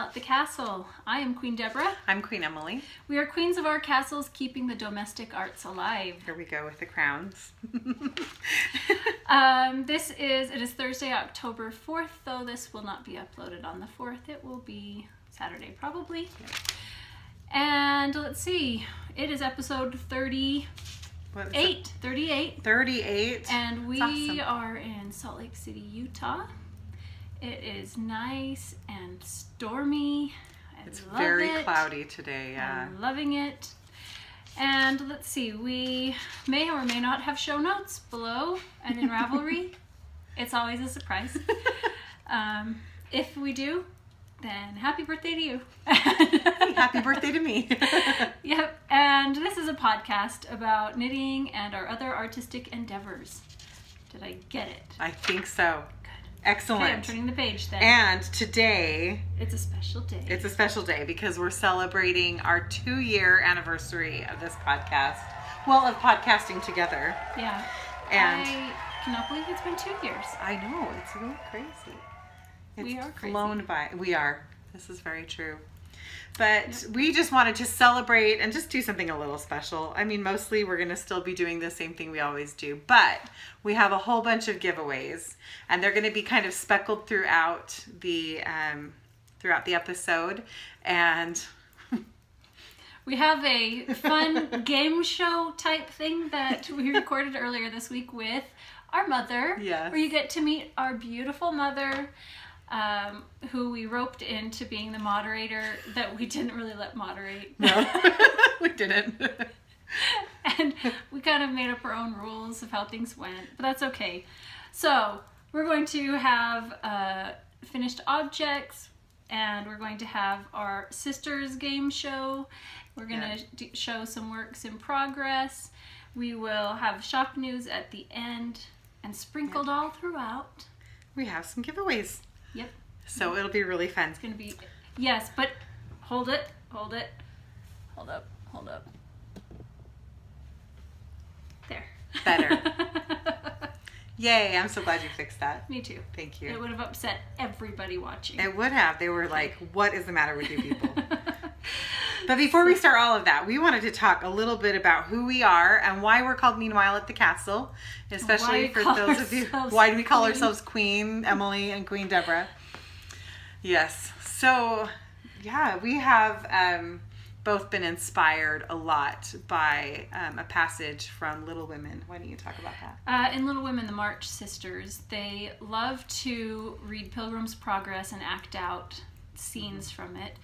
Meanwhile at the castle. I am Queen Deborah. I'm Queen Emily. We are queens of our castles, keeping the domestic arts alive. Here we go with the crowns. It is Thursday, October 4th, though this will not be uploaded on the 4th. It will be Saturday, probably. Yeah. And let's see, it is episode 38. 38. And we awesome. are in Salt Lake City, Utah. It is nice and stormy. It's very cloudy today, yeah. I'm loving it. And let's see, we may or may not have show notes below and in Ravelry. It's always a surprise. If we do, then happy birthday to you. Hey, happy birthday to me. Yep, and this is a podcast about knitting and our other artistic endeavors. Did I get it? I think so. Good. Excellent. Okay, I'm turning the page then. And today... It's a special day. It's a special day because we're celebrating our 2-year anniversary of this podcast. Well, of podcasting together. Yeah. And I cannot believe it's been 2 years. I know, it's really crazy. We are crazy. Flown by. We are. This is very true. But we just wanted to celebrate and just do something a little special. I mean, mostly we're going to still be doing the same thing we always do. But we have a whole bunch of giveaways. And they're going to be kind of speckled throughout the episode. And we have a fun game show type thing that we recorded earlier this week with our mother. Yes. Where you get to meet our beautiful mother. Who we roped into being the moderator that we didn't really let moderate. No, we didn't. And we kind of made up our own rules of how things went, but that's okay. So we're going to have finished objects, and we're going to have our sisters game show. We're going to show some works in progress. We will have shop news at the end, and sprinkled all throughout, we have some giveaways. Yep. So it'll be really fun. It's going to be, yes, but hold it, hold up. There. Better. Yay, I'm so glad you fixed that. Me too. Thank you. It would have upset everybody watching. It would have. They were like, what is the matter with you people? But before we start all of that, we wanted to talk a little bit about who we are and why we're called Meanwhile at the Castle, especially for those of you. Why do we call ourselves Queen Emily and Queen Deborah? Yes. So, yeah, we have both been inspired a lot by a passage from Little Women. Why don't you talk about that? In Little Women, the March Sisters, they love to read Pilgrim's Progress and act out scenes from it.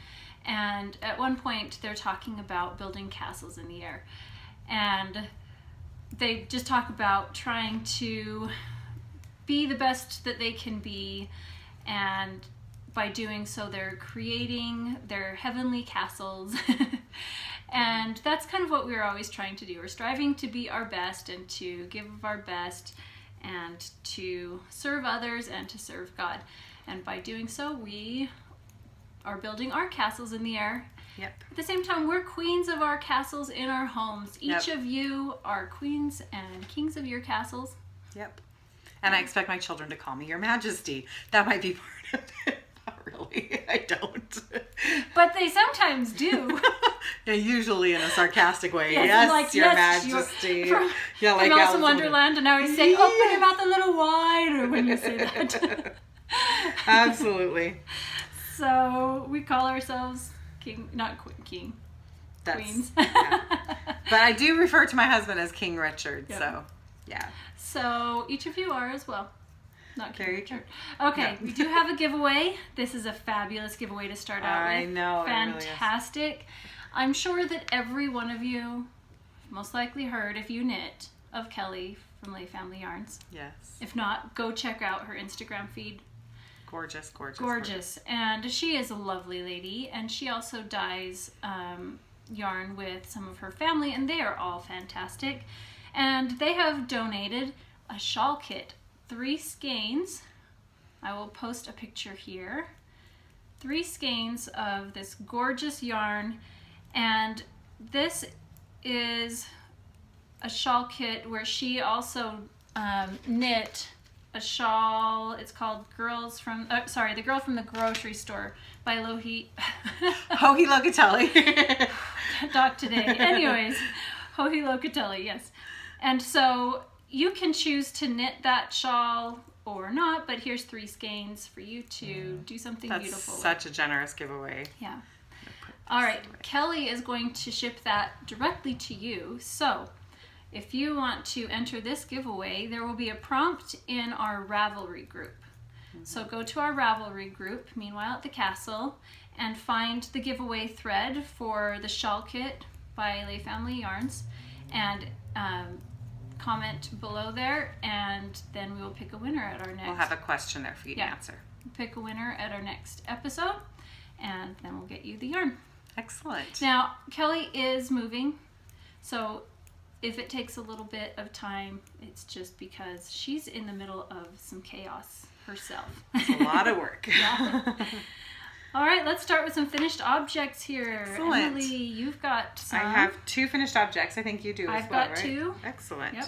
And at one point, they're talking about building castles in the air. And they just talk about trying to be the best that they can be. And by doing so, they're creating their heavenly castles. And that's kind of what we're always trying to do. We're striving to be our best and to give of our best and to serve others and to serve God. And by doing so, we are building our castles in the air. Yep. At the same time, we're queens of our castles in our homes. Each of you are queens and kings of your castles. Yep. And I expect my children to call me Your Majesty. That might be part of it. Not really. I don't. But they sometimes do. Yeah, usually in a sarcastic way. Yes, Yes, like, Your yes, Majesty. From like Alice in Wonderland, and I always say, open your mouth a little wider when you say that. Absolutely. So we call ourselves king, not king, queens. Yeah. But I do refer to my husband as King Richard, so yeah. So each of you are as well. Not King Very Richard. Okay, we do have a giveaway. This is a fabulous giveaway to start out with. I know, fantastic. It really is. I'm sure that every one of you most likely heard, if you knit, of Kelly from Lay Family Yarns. Yes. If not, go check out her Instagram feed. Gorgeous, gorgeous, gorgeous. And she is a lovely lady, and she also dyes yarn with some of her family, and they are all fantastic. And they have donated a shawl kit, 3 skeins. I will post a picture here. 3 skeins of this gorgeous yarn, and this is a shawl kit where she also knit a shawl. It's called The Girl from the Grocery Store by Hohi Locatelli. Talk today. Anyways, Hohi Locatelli, yes. And so you can choose to knit that shawl or not, but here's 3 skeins for you to do something beautiful with. That's such a generous giveaway. Yeah. All right, Kelly is going to ship that directly to you. So if you want to enter this giveaway, there will be a prompt in our Ravelry group. So go to our Ravelry group, Meanwhile at the Castle, and find the giveaway thread for the shawl kit by Lay Family Yarns, and comment below there, and then we will pick a winner at our next. We'll have a question there for you to answer. Pick a winner at our next episode, and then we'll get you the yarn. Excellent. Now, Kelly is moving, so if it takes a little bit of time, it's just because she's in the middle of some chaos herself. It's a lot of work. Yeah. All right, let's start with some finished objects here. Excellent. Emily, you've got some. I have 2 finished objects. I think you do as well, right? I've got 2. Excellent. Yep.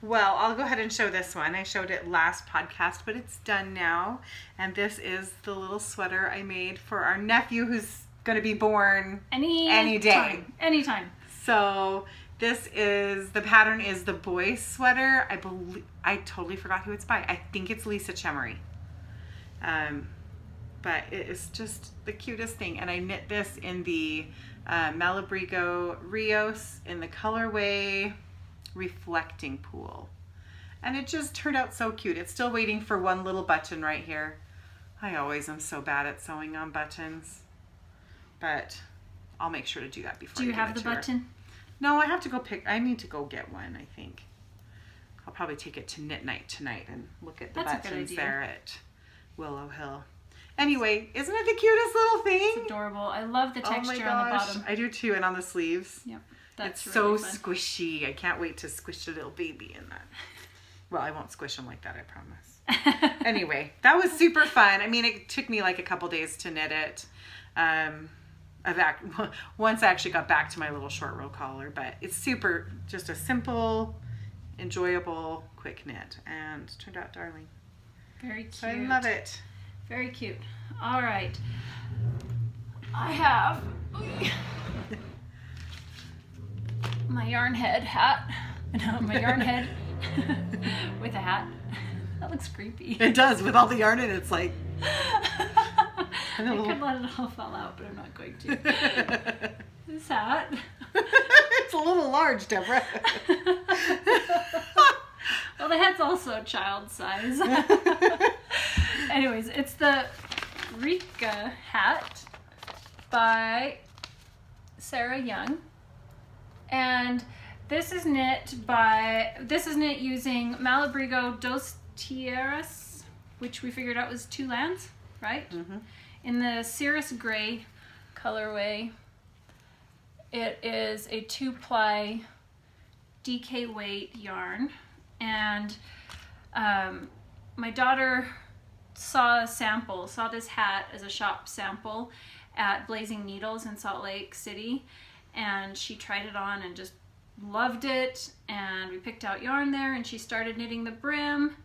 Well, I'll go ahead and show this one. I showed it last podcast, but it's done now. And this is the little sweater I made for our nephew who's going to be born any day. Anytime. So this is, the pattern is the boy sweater. I totally forgot who it's by. I think it's Lisa CHEMERY. But it is just the cutest thing. And I knit this in the Malabrigo Rios in the colorway Reflecting Pool. And it just turned out so cute. It's still waiting for one little button right here. I always am so bad at sewing on buttons. But I'll make sure to do that before Do you have the button? No, I have to go I need to go get one, I think. I'll probably take it to knit night tonight and look at the buttons there at Willow Hill. Anyway, isn't it the cutest little thing? It's adorable. I love the texture on the bottom. I do too, and on the sleeves. Yep. That's it's really so fun. Squishy. I can't wait to squish the little baby in that. Well, I won't squish them like that, I promise. Anyway, that was super fun. I mean, it took me like a couple days to knit it. Once I actually got back to my little short row collar, but it's super, just a simple, enjoyable, quick knit, and it turned out darling. Very cute. So I love it. Very cute. All right. I have my yarn head hat. No, my yarn head with a hat. That looks creepy. It does, with all the yarn in it. It's like... I could let it all fall out, but I'm not going to. This hat. It's a little large, Deborah. Well, the head's also child size. Anyways, it's the Rikke Hat by Sarah Young, and this is knit using Malabrigo Dos Tierras, which we figured out was 2 lands, right? Mm-hmm. In the Cirrus Gray colorway. It is a 2-ply DK weight yarn, and my daughter saw this hat as a shop sample at Blazing Needles in Salt Lake City, and she tried it on and just loved it, and we picked out yarn there, and she started knitting the brim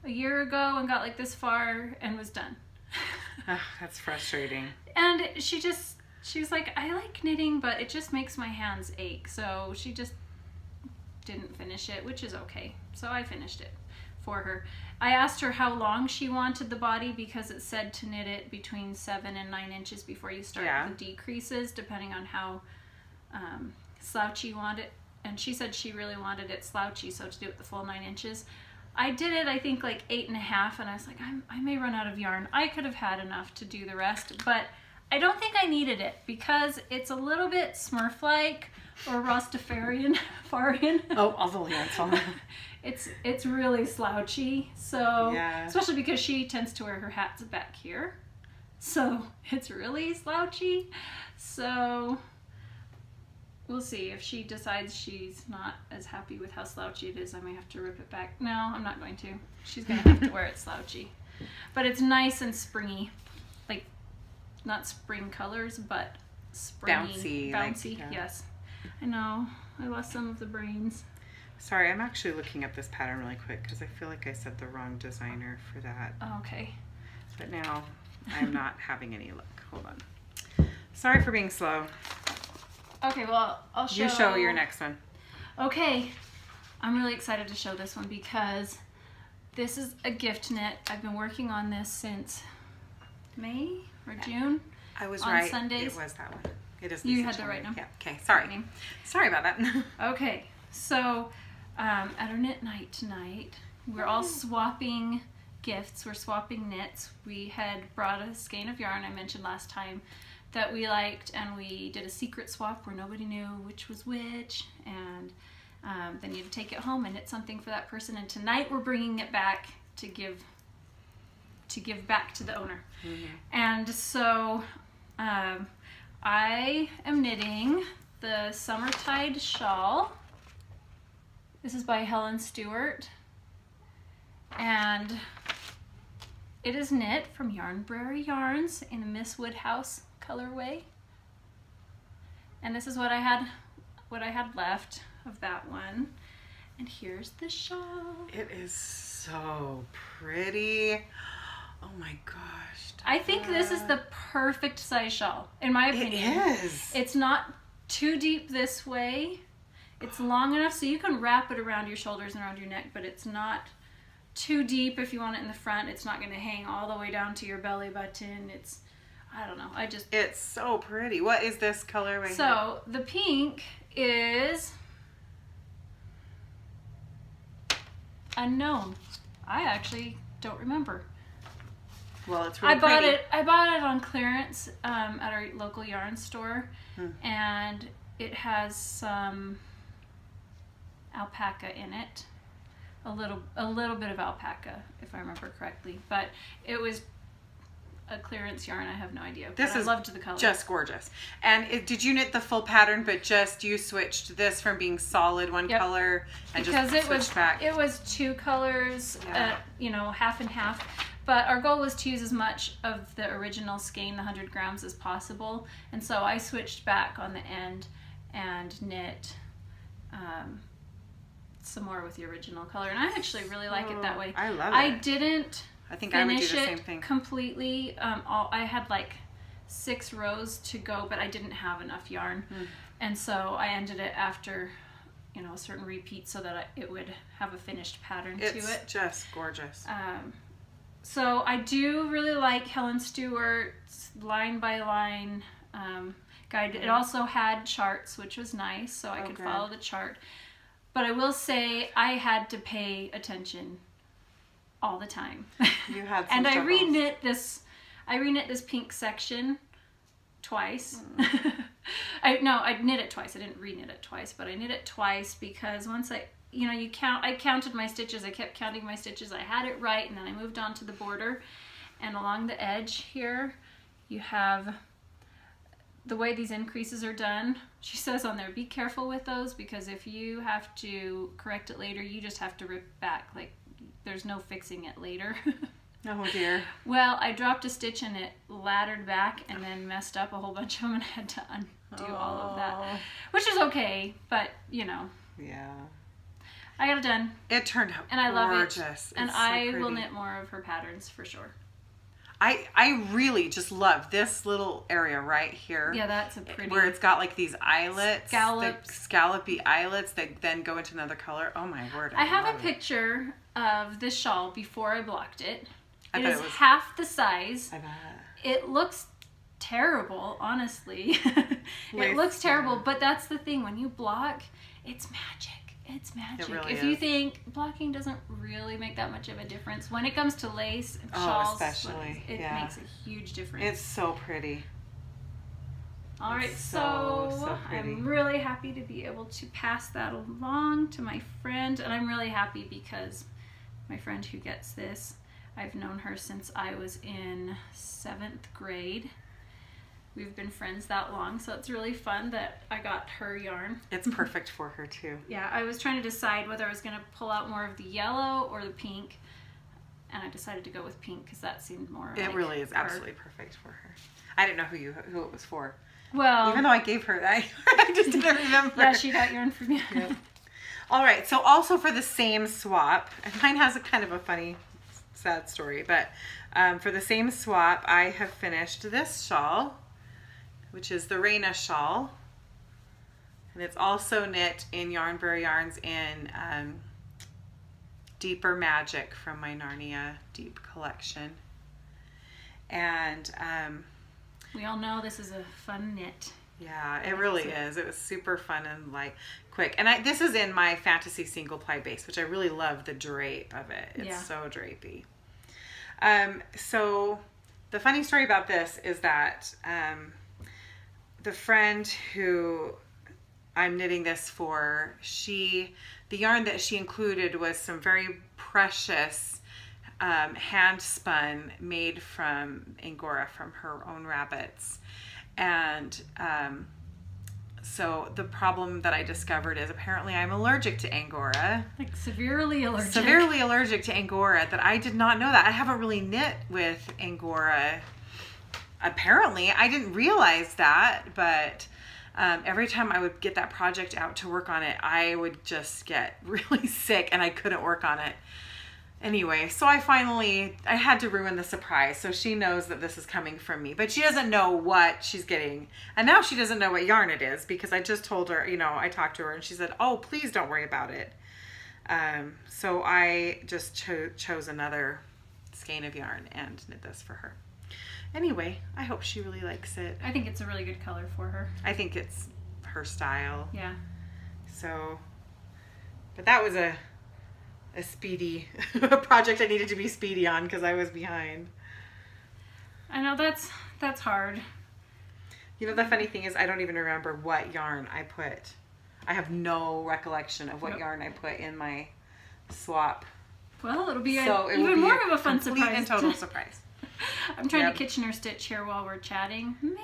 a year ago and got like this far and was done. Oh, that's frustrating. And she was like, I like knitting, but it just makes my hands ache, so she just didn't finish it, which is okay. So I finished it for her. I asked her how long she wanted the body because it said to knit it between 7 and 9 inches before you start the decreases, depending on how slouchy you want it. And she said she really wanted it slouchy, so to do it the full 9 inches. I did it, I think, like 8.5, and I was like, I may run out of yarn. I could have had enough to do the rest, but I don't think I needed it because it's a little bit Smurf-like or Rastafarian. Oh, all the lands on that. It's really slouchy, so especially because she tends to wear her hats back here, so it's really slouchy. So we'll see if she decides she's not as happy with how slouchy it is. I may have to rip it back. No, I'm not going to. She's gonna have to wear it slouchy, but it's nice and springy, like not spring colors, but springy, bouncy. Like, yes, I know. I lost some of the brains. Sorry, I'm actually looking up this pattern really quick because I feel like I said the wrong designer for that. Oh, okay. But now I'm not having any luck. Hold on. Sorry for being slow. Okay, well, I'll show... You show your next one. Okay. I'm really excited to show this one because this is a gift knit. I've been working on this since May or June. I was on right. Sundays. It was that one. It is. You had the right name. Yeah. Okay. Sorry. Sorry about that. Okay. So at our knit night tonight, we're all swapping gifts. We're swapping knits. We had brought a skein of yarn I mentioned last time that we liked, and we did a secret swap where nobody knew which was which, and then you'd take it home and knit something for that person. And tonight we're bringing it back to give back to the owner. And so I am knitting the Summertide Shawl. This is by Helen Stewart, and it is knit from Yarnbrary yarns in a Miss Woodhouse colorway. And this is what I had left of that one. And here's the shawl. It is so pretty. Oh my gosh. I think this is the perfect size shawl, in my opinion. It is. It's not too deep this way. It's long enough so you can wrap it around your shoulders and around your neck, but it's not too deep if you want it in the front. It's not going to hang all the way down to your belly button. It's, I don't know. It's so pretty. What is this color right So the pink is unknown. I actually don't remember. Well, it's really pretty. I bought it on clearance at our local yarn store, and it has some alpaca in it, a little bit of alpaca, if I remember correctly. But it was a clearance yarn. I have no idea. This is I loved the color. Just gorgeous. And did you knit the full pattern, but just you switched this from being solid one color and because just switched back? It was two colors, you know, half and half. But our goal was to use as much of the original skein, the 100 grams, as possible. And so I switched back on the end and knit some more with the original color. And I actually really like it that way. I love it. I didn't finish it completely. I had like 6 rows to go, but I didn't have enough yarn. And so I ended it after, you know, a certain repeat so that it would have a finished pattern to it. It's just gorgeous. So I do really like Helen Stewart's line by line guide. It also had charts, which was nice, so I could follow the chart. But I will say I had to pay attention all the time. You had some and struggles. I reknit this pink section twice. I knit it twice. I didn't reknit it twice, but I knit it twice because once I counted my stitches. I kept counting my stitches. I had it right, and then I moved on to the border. And along the edge here, you have the way these increases are done. She says on there, be careful with those, because if you have to correct it later, you just have to rip back. Like, there's no fixing it later. Oh dear. Well, I dropped a stitch and it laddered back and then messed up a whole bunch of them, and I had to undo all of that, which is okay, but you know. Yeah. I got it done. It turned out and I love gorgeous. it. It's and so I pretty. will knit more of her patterns for sure. I really just love this little area right here. Yeah, that's a pretty. Where it's got like these eyelets, scallops, scallopy eyelets that then go into another color. Oh my word! I have a picture of this shawl before I blocked it. It is half the size. I bet. It looks terrible, honestly. It looks terrible, but that's the thing. When you block, it's magic. It's magic. It really if you think blocking doesn't really make that much of a difference, when it comes to lace and shawls, especially, it makes a huge difference. It's so pretty. All right, so I'm really happy to be able to pass that along to my friend, and I'm really happy because my friend who gets this, I've known her since I was in 7th grade. We've been friends that long, so it's really fun that I got her yarn. It's perfect for her too. Yeah, I was trying to decide whether I was going to pull out more of the yellow or the pink, and I decided to go with pink because that seemed more It really is absolutely perfect for her. I didn't know who it was for. Well, even though I gave her that, I just didn't remember. Yeah, she got yarn from you. Yeah. All right, so also for the same swap, and mine has a kind of a funny, sad story, but for the same swap, I have finished this shawl, which is the REYNA shawl. And it's also knit in Yarnbrary yarns in Deeper Magic from my Narnia Deep collection. And we all know this is a fun knit. Yeah, it really is. It was super fun and like quick. And this is in my fantasy single ply base, which I really love the drape of it. It's so drapey. So the funny story about this is that the friend who I'm knitting this for, the yarn that she included was some very precious hand spun made from Angora, from her own rabbits. And so the problem that I discovered is apparently I'm allergic to Angora. Like severely allergic. Severely allergic to Angora, that I did not know that. I haven't really knit with Angora. Apparently, I didn't realize that, but every time I would get that project out to work on it, I would just get really sick and I couldn't work on it. Anyway, so I had to ruin the surprise. So she knows that this is coming from me, but she doesn't know what she's getting. And now she doesn't know what yarn it is, because I just told her, you know, I talked to her and she said, oh, please don't worry about it. So I just chose another skein of yarn and knit this for her. Anyway, I hope she really likes it. I think it's a really good color for her. I think it's her style. Yeah. So, but that was a speedy project I needed to be speedy on because I was behind. I know that's hard. You know, the funny thing is I don't even remember what yarn I put. I have no recollection of what yarn I put in my swap. Well, it'll be even more of a fun surprise. And total surprise. I'm trying to Kitchener stitch here while we're chatting. Maybe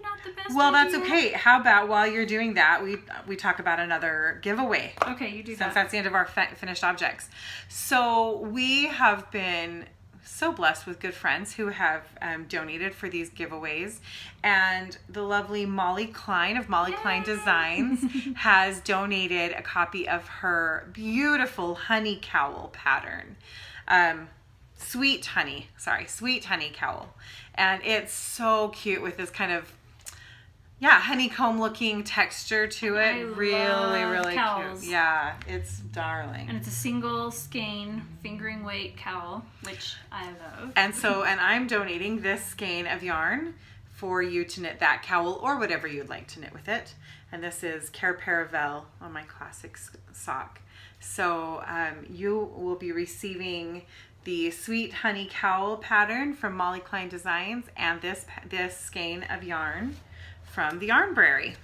not the best Well, idea. that's okay. How about while you're doing that, we talk about another giveaway. Okay, you do that. Since that's the end of our finished objects. So we have been so blessed with good friends who have donated for these giveaways. And the lovely Molly Klein of Molly Klein Designs has donated a copy of her beautiful honey cowl pattern. Sweet honey cowl. And it's so cute with this kind of, honeycomb looking texture to it. Really cowls. cute. Yeah, it's darling. And it's a single skein fingering weight cowl, which I love. And I'm donating this skein of yarn for you to knit that cowl or whatever you'd like to knit with it. And this is Care Paravel on my classic sock. So you will be receiving the Sweet Honey Cowl pattern from Molly Klein Designs and this skein of yarn from the Yarnbrary.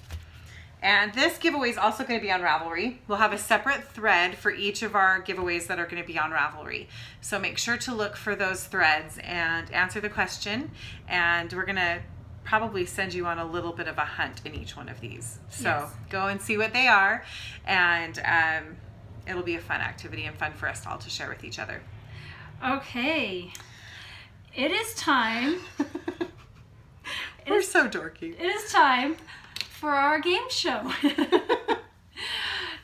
And this giveaway is also going to be on Ravelry. We'll have a separate thread for each of our giveaways that are going to be on Ravelry. So make sure to look for those threads and answer the question. And we're going to probably send you on a little bit of a hunt in each one of these. So go and see what they are. And it'll be a fun activity and fun for us all to share with each other. Okay, it is time. We're so dorky. It is time for our game show.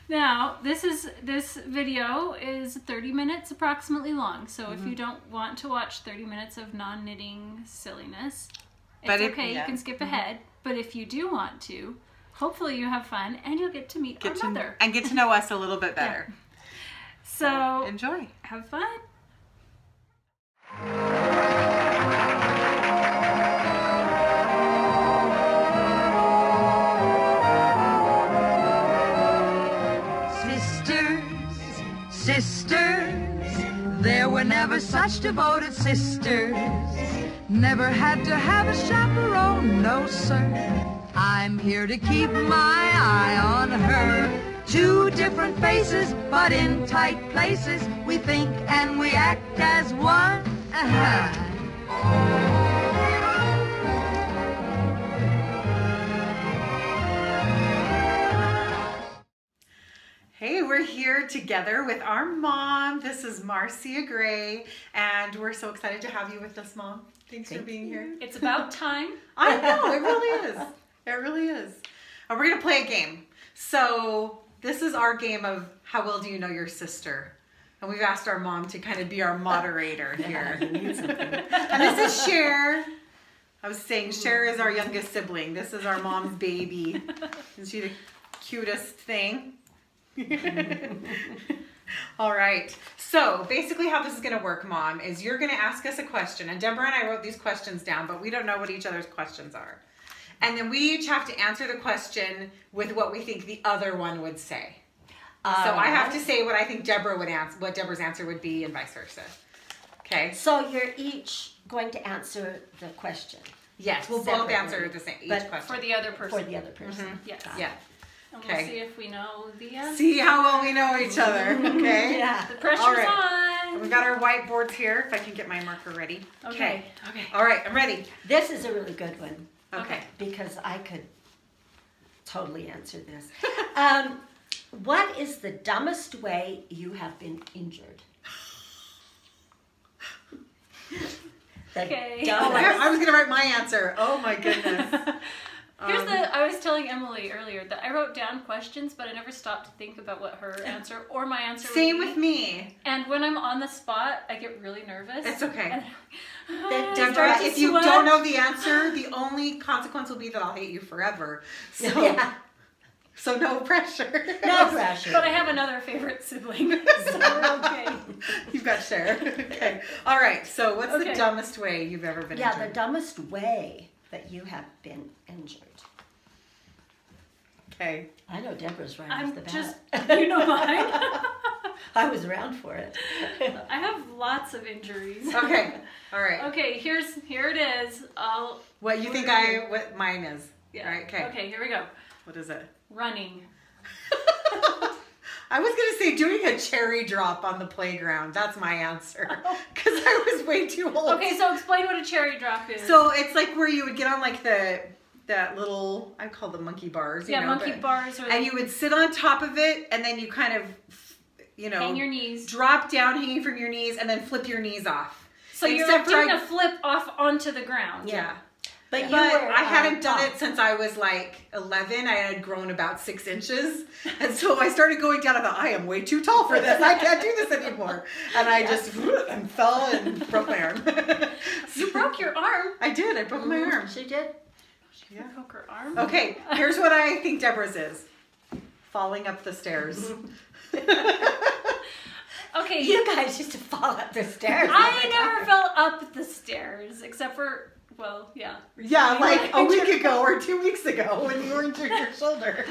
Now, this video is 30 minutes approximately long. So if you don't want to watch 30 minutes of non-knitting silliness, it's okay. You can skip ahead. But if you do want to, hopefully you have fun and you'll get to meet our mother and get to know us a little bit better. So enjoy. Have fun. Sisters, there were never such devoted sisters. Never had to have a chaperone, no sir. I'm here to keep my eye on her. Two different faces, but in tight places. We think and we act as one. Hey, we're here together with our mom. This is Marcia Gray, and we're so excited to have you with us, Mom. Thanks for being here. It's about time. I know, it really is. It really is. We're going to play a game. So this is our game of how well do you know your sister? And we've asked our mom to kind of be our moderator here. And this is Cher. I was saying Cher is our youngest sibling. This is our mom's baby. Isn't she the cutest thing? All right. So basically how this is going to work, Mom, is you're going to ask us a question. And Deborah and I wrote these questions down, but we don't know what each other's questions are. And then we each have to answer the question with what we think the other one would say. So I have to say what I think Deborah would answer, what Deborah's answer would be, and vice versa. Okay. So you're each going to answer the question. Yes, we'll both answer the same each question for the other person. For the other person. Yes. Yeah. And we'll see if we know the answer. See how well we know each other. Okay. Yeah. The pressure's on. We've got our whiteboards here. If I can get my marker ready. Okay. All right, I'm ready. This is a really good one. Okay. Because I could totally answer this. What is the dumbest way you have been injured? Okay. I was going to write my answer. Oh my goodness. I was telling Emily earlier that I wrote down questions, but I never stopped to think about what her answer or my answer would be. Same with me. And when I'm on the spot, I get really nervous. It's okay. Deborah, if you don't know the answer, the only consequence will be that I'll hate you forever. So, so no pressure. No pressure. But I have another favorite sibling, so we're okay. You've got Cher. Okay. All right. So what's the dumbest way you've ever been injured? Yeah, the dumbest way that you have been injured. Okay. I know Deborah's right off the bat. You know mine. I was around for it. I have lots of injuries. Okay. All right. Okay, here it is. What you think what mine is. Yeah. All right, okay. Okay, here we go. What is it? Running. I was going to say doing a cherry drop on the playground. That's my answer. Because I was way too old. Okay, so explain what a cherry drop is. So it's like where you would get on like that little, I call them monkey bars. You know, monkey bars. And you would sit on top of it and then you kind of, hang your knees. Drop down hanging from your knees and then flip your knees off. So you're like doing a flip off onto the ground. Yeah. But I hadn't done it since I was like 11. I had grown about 6 inches. And so I started going down. I thought, I am way too tall for this. I can't do this anymore. And I just fell and broke my arm. You broke your arm? I did. I broke my arm. She did? She broke her arm? Okay, here's what I think Deborah's is. Falling up the stairs. Okay. You guys used to fall up the stairs. I never fell up the stairs, except for... Well, yeah. Yeah, like a week ago or 2 weeks ago when you injured your shoulder.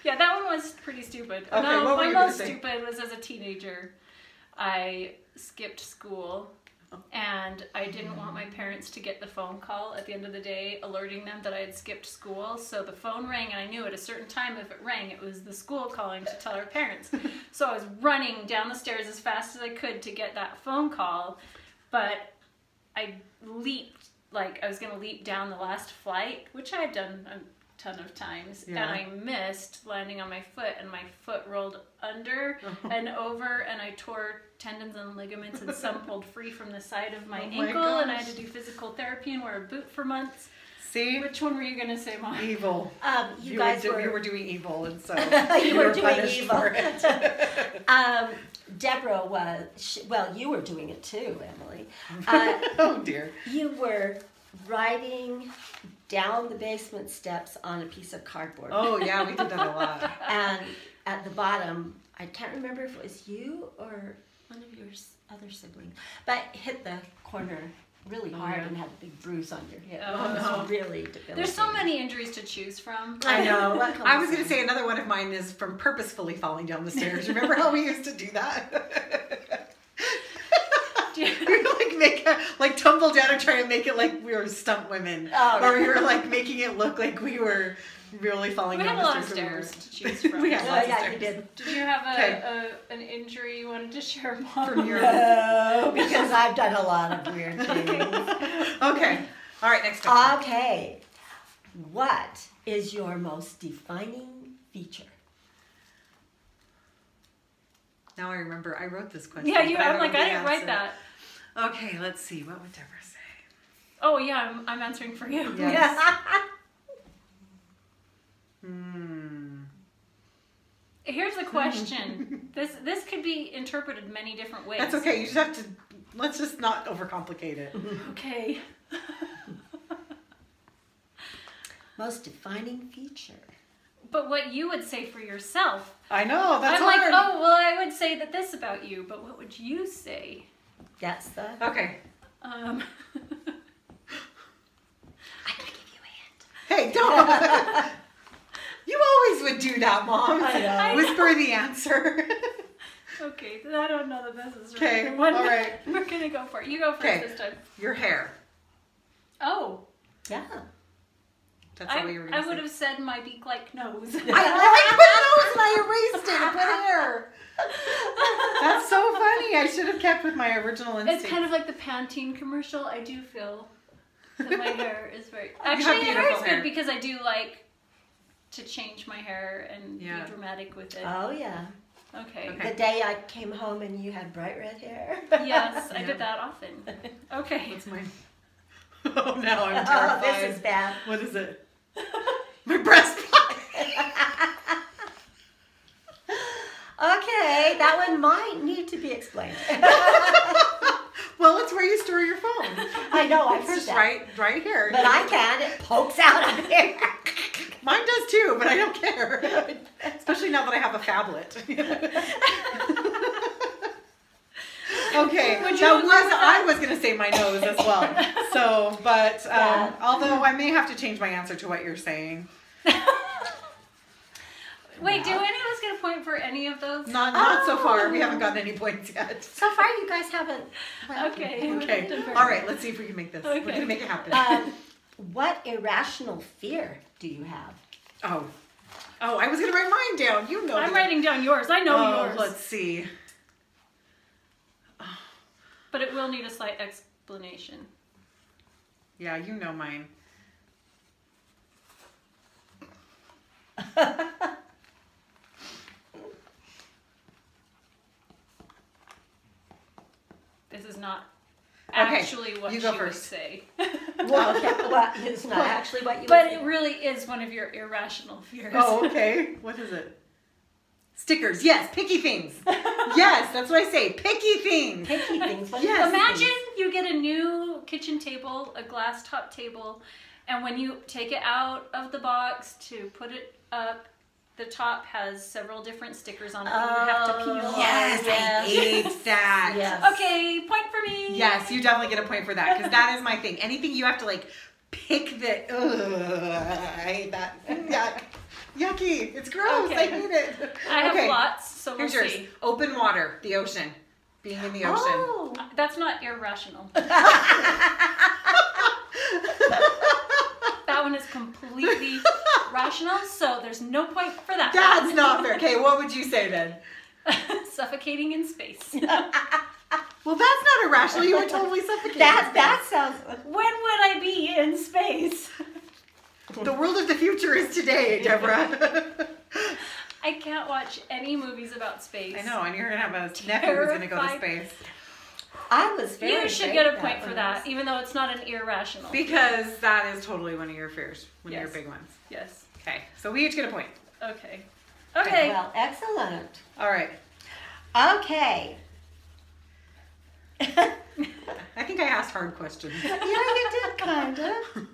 Yeah, that one was pretty stupid. Okay, No, what were my you most gonna say? stupid was as a teenager. I skipped school and I didn't want my parents to get the phone call at the end of the day alerting them that I had skipped school. So the phone rang and I knew at a certain time if it rang, it was the school calling to tell our parents. So I was running down the stairs as fast as I could to get that phone call, but I leaped. Like, I was going to leap down the last flight, which I had done a ton of times, and I missed landing on my foot, and my foot rolled under and over, and I tore tendons and ligaments, and some pulled free from the side of my ankle, and I had to do physical therapy and wear a boot for months. See? Which one were you going to say, Mom? Evil. You were doing evil, and so you were doing punished evil. for it. Deborah was, you were doing it too, Emily. Oh dear. You were riding down the basement steps on a piece of cardboard. Oh yeah, we did that a lot. And at the bottom, I can't remember if it was you or one of your other siblings, but hit the corner really hard and had a big bruise on your hip. Oh, It was no. really debilitating. There's so many injuries to choose from. I know. What comes I was going to next? say another one of mine is from purposefully falling down the stairs. Remember how we used to do that? We would tumble down and try to make it like we were stunt women, or we were like making it look like we were really falling down the stairs. We had a lot of stairs to choose from. We had lots of yeah, stairs. you did. Did you have an injury you wanted to share, Mom? From your No, because I've done a lot of weird things. Okay. All right. Next question. Okay. What is your most defining feature? Now I remember. I wrote this question. Yeah, but I I'm don't like, know I the didn't write answer. that. Okay, let's see. What would Deborah say? Oh, yeah, I'm answering for you. Yes. Here's question. This could be interpreted many different ways. That's okay. You just have to, let's just not overcomplicate it. Okay. Most defining feature. But what you would say for yourself. I know, that's I'm hard. like, oh, well, I would say that this about you, but what would you say? That's the... Okay. I'm gonna give you a hint. Hey, don't. You always would do that, Mom. I know. Whisper the answer. Okay, I don't know that this is Okay, right. One, all right. We're gonna go for it. You go first Okay. this time. Your hair. Oh. Yeah. That's all you were I going to say. would have said my beak-like nose. I put nose and I erased it. I put hair. That's so funny. I should have kept with my original instinct. It's kind of like the Pantene commercial. I do feel that my hair is very... have Actually, beautiful hair is hair. good because I do like to change my hair and Yeah. be dramatic with it. Oh, yeah. Okay. Okay. The day I came home and you had bright red hair. Yes, I Yeah. did that often. Okay. That's mine. Oh, now I'm Oh, terrified. this is bad. What is it? My breast pocket. Okay, that one might need to be explained. Well, it's where you store your phone. I know, I've It's heard just that. right here. But I can't. It pokes out of here. Mine does too, but I don't care. Especially now that I have a phablet. Okay, I was going to say my nose as well. So, but Yeah. although I may have to change my answer to what you're saying. Wait, do any of us get a point for any of those? Not so far. We haven't gotten any points yet. So far, you guys haven't. Well, Okay. Okay. All right. Let's see if we can make this. Okay. We're going to make it happen. What irrational fear do you have? Oh, I was going to write mine down. You know. I'm this. writing down yours. I know yours. Let's see. But it will need a slight explanation. Yeah, you know mine. This is not actually what you she go would first. say. Well, okay, well, it's not actually what you But would it say. really is one of your irrational fears. Oh, okay. What is it? Stickers. Yes, picky things. Yes, that's what I say. Picky things. Picky things. What Yes. Imagine you get a new kitchen table, a glass top table, and when you take it out of the box to put it up, the top has several different stickers on it that you have to peel. Yes, I hate that. Yes. Okay, point for me. Yes, you definitely get a point for that because that is my thing. Anything you have to like pick the. I hate that. Yuck. Yucky. It's gross. Okay. I hate it. I have Okay. lots, so we'll Here's yours. see. Open water. The ocean. Being in the ocean. Oh. That's not irrational. That one is completely rational, so there's no point for that. That's not fair. Okay, what would you say then? Suffocating in space. Well, that's not irrational. You were totally suffocating. That sounds. When would I be in space? The world of the future is today, Deborah. I can't watch any movies about space. I know, and you're gonna have a nephew who's gonna go to Terrified. space. I was very. You should afraid get a of point for one. that, even though it's not an irrational. Because that is totally one of your fears, one of Yes. your big ones. Yes. Okay, so we each get a point. Okay. Okay. Well, excellent. All right. Okay. I think I asked hard questions. Yeah, you did kind of.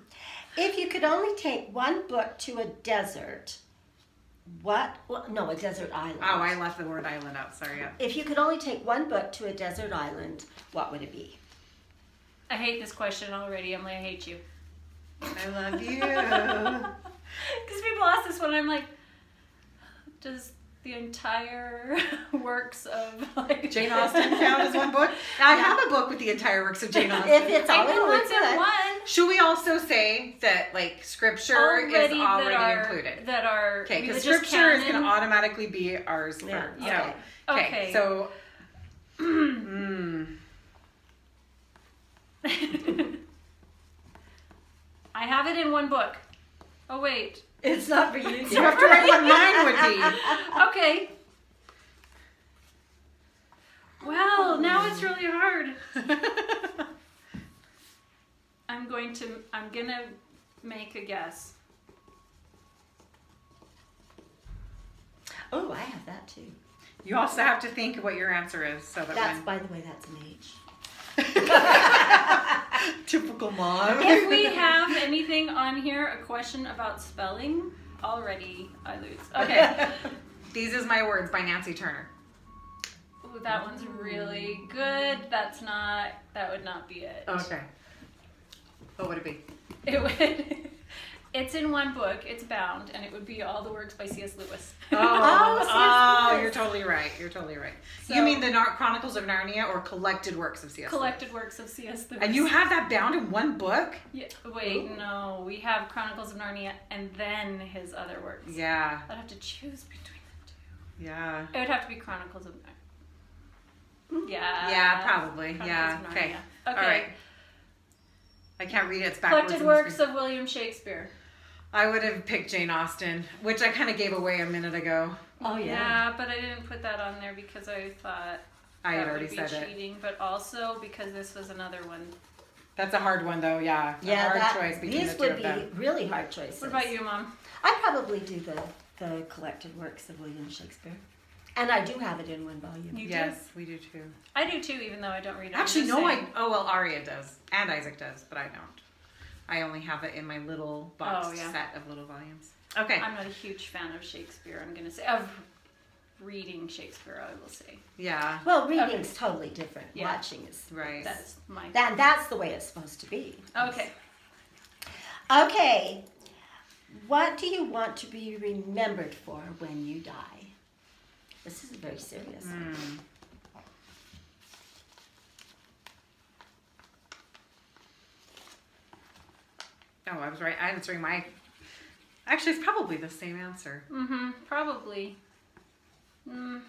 If you could only take one book to a desert, what? Well, no, a desert island. Oh, I left the word island out. Sorry. Yeah. If you could only take one book to a desert island, what would it be? I hate this question already, Emily. I hate you. I love you. Because people ask this one, I'm like, does the entire works of like Jane Austen count as one book? I have a book with the entire works of Jane Austen. If it's I all in know one what's in book. one. Should we also say that like scripture is already included? That are Okay, because religious scripture is canon. going to automatically be ours first. Yeah, So, okay. So, I have it in one book. Oh wait. It's not for you. you have to write what mine would be. Okay. Well, now it's really hard. I'm gonna make a guess. Oh, I have that too. You also have to think what your answer is, so that That's, when... by the way, that's an H. Typical mom. If we have anything on here, a question about spelling, already I lose. Okay. These Is My Words by Nancy Turner. Ooh, that one's really good. That would not be it. Okay. What would it be? It would. It's in one book. It's bound, and it would be all the works by C.S. Lewis. Oh, you're totally right. You're totally right. So, you mean the Chronicles of Narnia or collected works of C.S. collected works of C.S. Lewis. And you have that bound in one book? Yeah. Wait, no. We have Chronicles of Narnia and then his other works. Yeah. I'd have to choose between the two. Yeah. It would have to be Chronicles of Narnia. Yeah. Yeah, probably. Chronicles Yeah. of Okay. Narnia. Okay. All right. I can't read it. It's backwards. Collected works of William Shakespeare. I would have picked Jane Austen, which I kind of gave away a minute ago. Oh, yeah. Yeah, but I didn't put that on there because I thought I had that already would be said cheating, but also because this was another one. That's a hard one, though. Yeah. Yeah, a hard choice between these the two would of be them. really hard choices. What about you, Mom? I'd probably do the collected works of William Shakespeare. And I do have it in one volume. You Yes, we do too. I do too, even though I don't read it. Actually, no, Aria does. And Isaac does, but I don't. I only have it in my little boxed set of little volumes. Okay. I'm not a huge fan of Shakespeare, I'm going to say. Of reading Shakespeare, I will say. Yeah. Well, reading's totally different. Yeah. Watching is Right. That's my... that's the way it's supposed to be. Okay. Okay. What do you want to be remembered for when you die? This is very serious. Oh, I was right. Answering my... Actually, it's probably the same answer. Mm-hmm. Probably. Mm.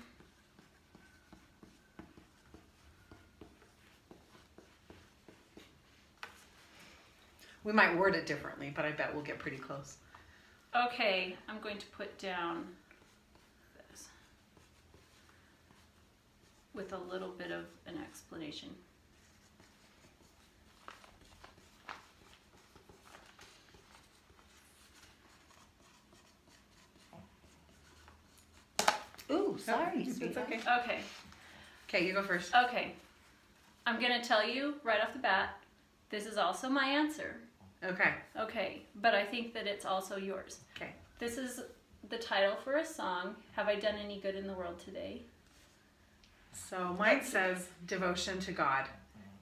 We might word it differently, but I bet we'll get pretty close. Okay, I'm going to put down this with a little bit of an explanation. Ooh, sorry, It's sweetheart. okay. Okay. Okay, you go first. Okay. I'm going to tell you right off the bat, this is also my answer. Okay. Okay, but I think that it's also yours. Okay. This is the title for a song, Have I Done Any Good in the World Today? So mine says Devotion to God,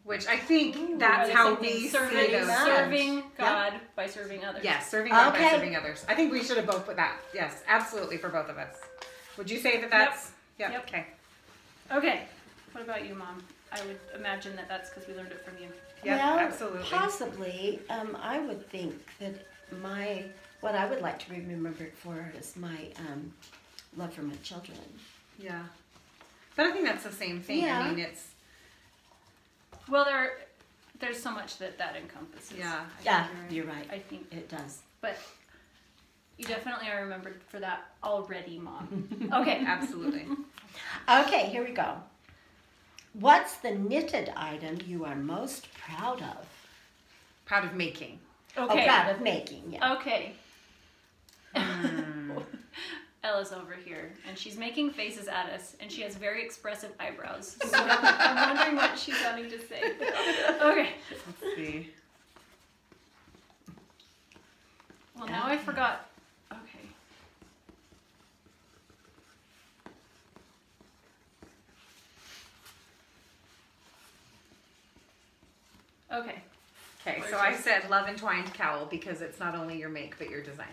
which I think Are that's they how singing we serving, see those. serving God by serving others. Yes, serving God by Okay. serving others. I think we should have both put that. Yes, absolutely, for both of us. Would you say that that's... Yep. Okay. Okay. What about you, Mom? I would imagine that that's because we learned it from you. Yep, well, absolutely. Possibly. I would think that what I would like to be remembered for is my love for my children. Yeah. But I think that's the same thing. Yeah. I mean, it's... Well, there's so much that encompasses. Yeah. Yeah, you're right. I think, It does. but you definitely are remembered for that already, Mom. Okay. Absolutely. Okay, here we go. What's the knitted item you are most proud of? Proud of making. Okay. Oh, proud of making, yeah. Okay. Ella's over here, and she's making faces at us, and she has very expressive eyebrows. So I'm wondering what she's wanting to say. Okay. Let's see. Well, now I forgot. Okay. Okay. Okay, Where's so I yours? said Love Entwined Cowl because it's not only your make, but your design.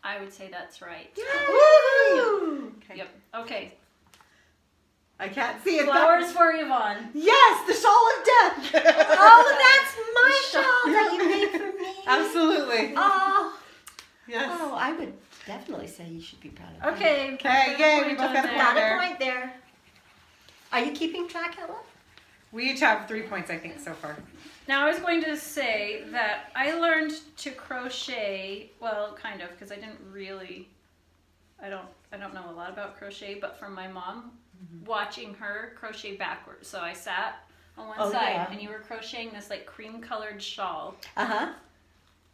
I would say that's right. Woo! Okay. Yep. Okay. I can't see it. Flowers for Yvonne. Yes, the shawl of death. Oh, that's my shawl that you made for me. Absolutely. Oh, Yes. oh, I would definitely say you should be proud of me. Okay. Okay, put a yay, we point both on got a there. point. Got there. a point there. Are you keeping track, Ella? We each have 3 points, I think, so far. Now I was going to say that I learned to crochet, well, kind of, because I didn't really, I don't know a lot about crochet, but from my mom, watching her crochet backwards. So I sat on one side, yeah. and you were crocheting this like cream-colored shawl, Uh-huh.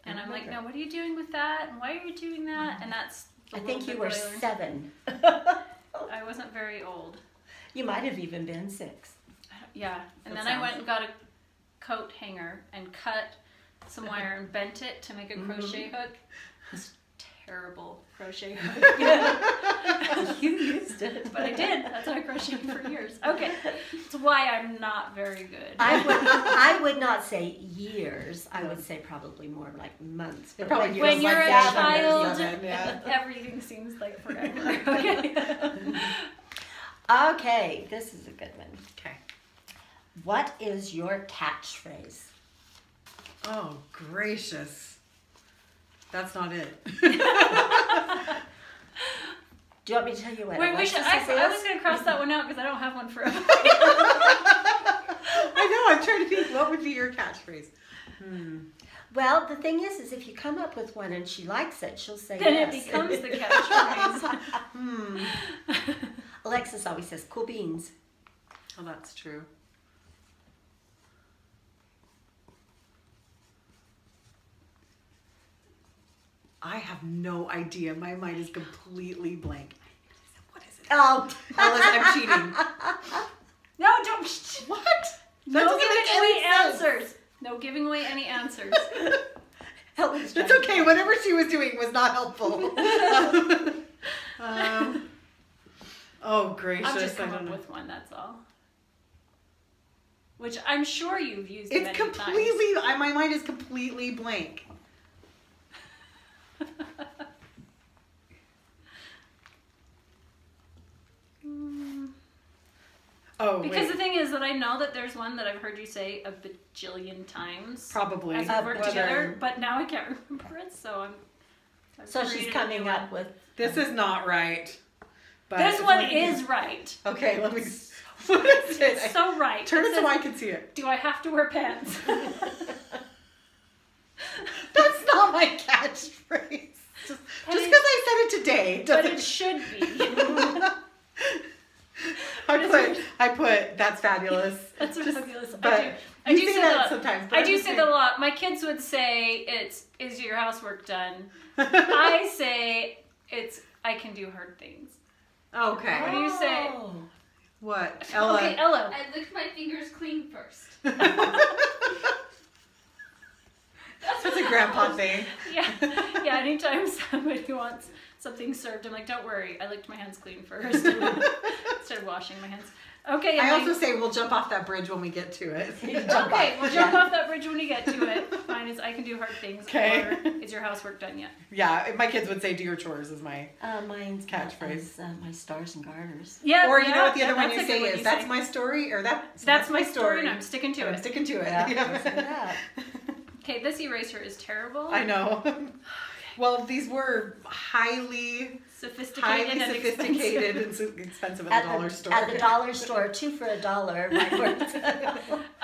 and I'm like, now what are you doing with that, and why are you doing that? And that's a I think little you bit were what I learned. 7. I wasn't very old. You might have even been 6. Yeah, and then I went and got a coat hanger and cut some wire and bent it to make a crochet hook. It was terrible crochet hook. You used it. But I did. That's how I crocheted for years. Okay, that's why I'm not very good. I would not say years. I would say probably more like months. But Probably when you're a child, yeah. everything seems like forever. Okay. Okay, this is a good one. Okay. What is your catchphrase? Oh, gracious. That's not it. Do you want me to tell you what? Wait, Alexis I is? was going to cross that one out because I don't have one for everybody. I know, I'm trying to think, what would be your catchphrase? Well, the thing is if you come up with one and she likes it, she'll say Then yes. it becomes the catchphrase. Alexis always says, cool beans. Oh, that's true. I have no idea. My mind is completely blank. What is it? Oh. Alice, I'm cheating. No, don't. What? No giving away answers. No giving away any answers. It's okay. Whatever she was doing was not helpful. Oh, gracious. I've just come I up don't know. with one, that's all. Which I'm sure you've used It's many completely, my mind is completely blank. Oh, Because wait. the thing is that I know that there's one that I've heard you say a bajillion times. Probably. As we work Whether- together, but now I can't remember it, so I've So she's created a coming new up one. with... This is not right. But This one is right. Okay, let me... What is it? It's so right. Turn it says, so I can see it. do I have to wear pants? That's not my catchphrase. Just because I said it today But doesn't... it should be. I put, that's fabulous. That's fabulous. But I do you say say that sometimes. But I I'm do just say saying. that a lot. My kids would say is your housework done? I say I can do hard things. Okay. What do you say? Oh. What? Ella. Okay, Ella. I licked my fingers clean first. That's a grandpa thing. Yeah. Anytime somebody wants something served, I'm like, don't worry, I licked my hands clean first. Started washing my hands. Okay. I also say we'll jump off that bridge when we get to it. Okay, we'll jump off that bridge when we get to it. Mine is I can do hard things. Okay. Or is your housework done yet? Yeah, my kids would say do your chores is my... Mine's Catchphrase. my stars and garters. Yeah. Or you know what the other one that's you a say good one is, you that's say. my story, or That's my story and I'm sticking to I'm it. sticking to it. Yeah, Yeah. listen to that. Okay, this eraser is terrible. I know. Well, these were highly Sophisticated and sophisticated expensive. and expensive at the dollar store. At the dollar store, 2 for $1. My words.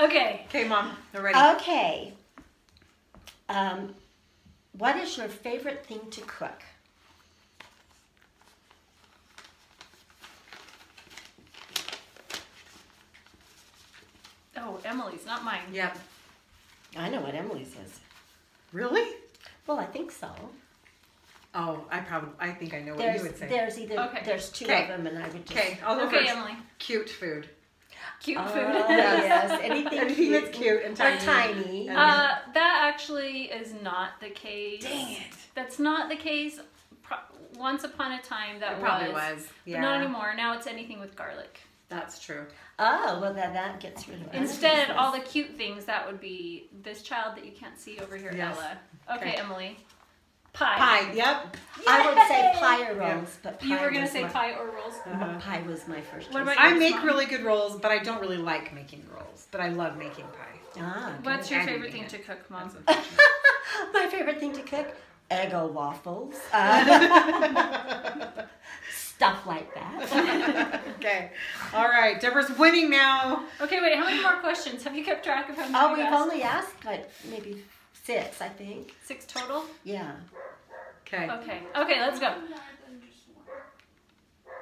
Okay. Okay, Mom, they're ready. Okay. What is your favorite thing to cook? Oh, Emily's, not mine. Yep. I know what Emily says. Really? Well, I think so. Oh, I think I know what you would say. There's either Okay. there's 2 Okay. of them, and I would just. Okay, I'll go Okay, first. Emily. Cute food. Cute food. Yes, anything that's cute and tiny. Or tiny. That actually is not the case. Dang it. That's not the case. Once upon a time, that It probably was. But Yeah. not anymore. Now it's anything with garlic. That's true. Oh, well, that gets rid of it. Instead, all the cute things, that would be this child that you can't see over here, Yes. Ella. Okay, Okay. Emily. Pie. Pie, yep. I would say pie or rolls, but pie You were going to was say my, pie or rolls? Pie was my first What choice. about I yours, make Mom? really good rolls, but I don't really like making rolls. But I love making pie. Ah, good. What's your And favorite eating thing it. to cook, Mom? My favorite thing to cook? Eggo waffles. Stuff like that. Okay. All right. Deborah's winning now. Okay, wait, how many more questions? Have you kept track of how many Oh, you we've asked? only asked like maybe 6, I think. 6 total? Yeah. Okay. Okay, let's go. More than just one.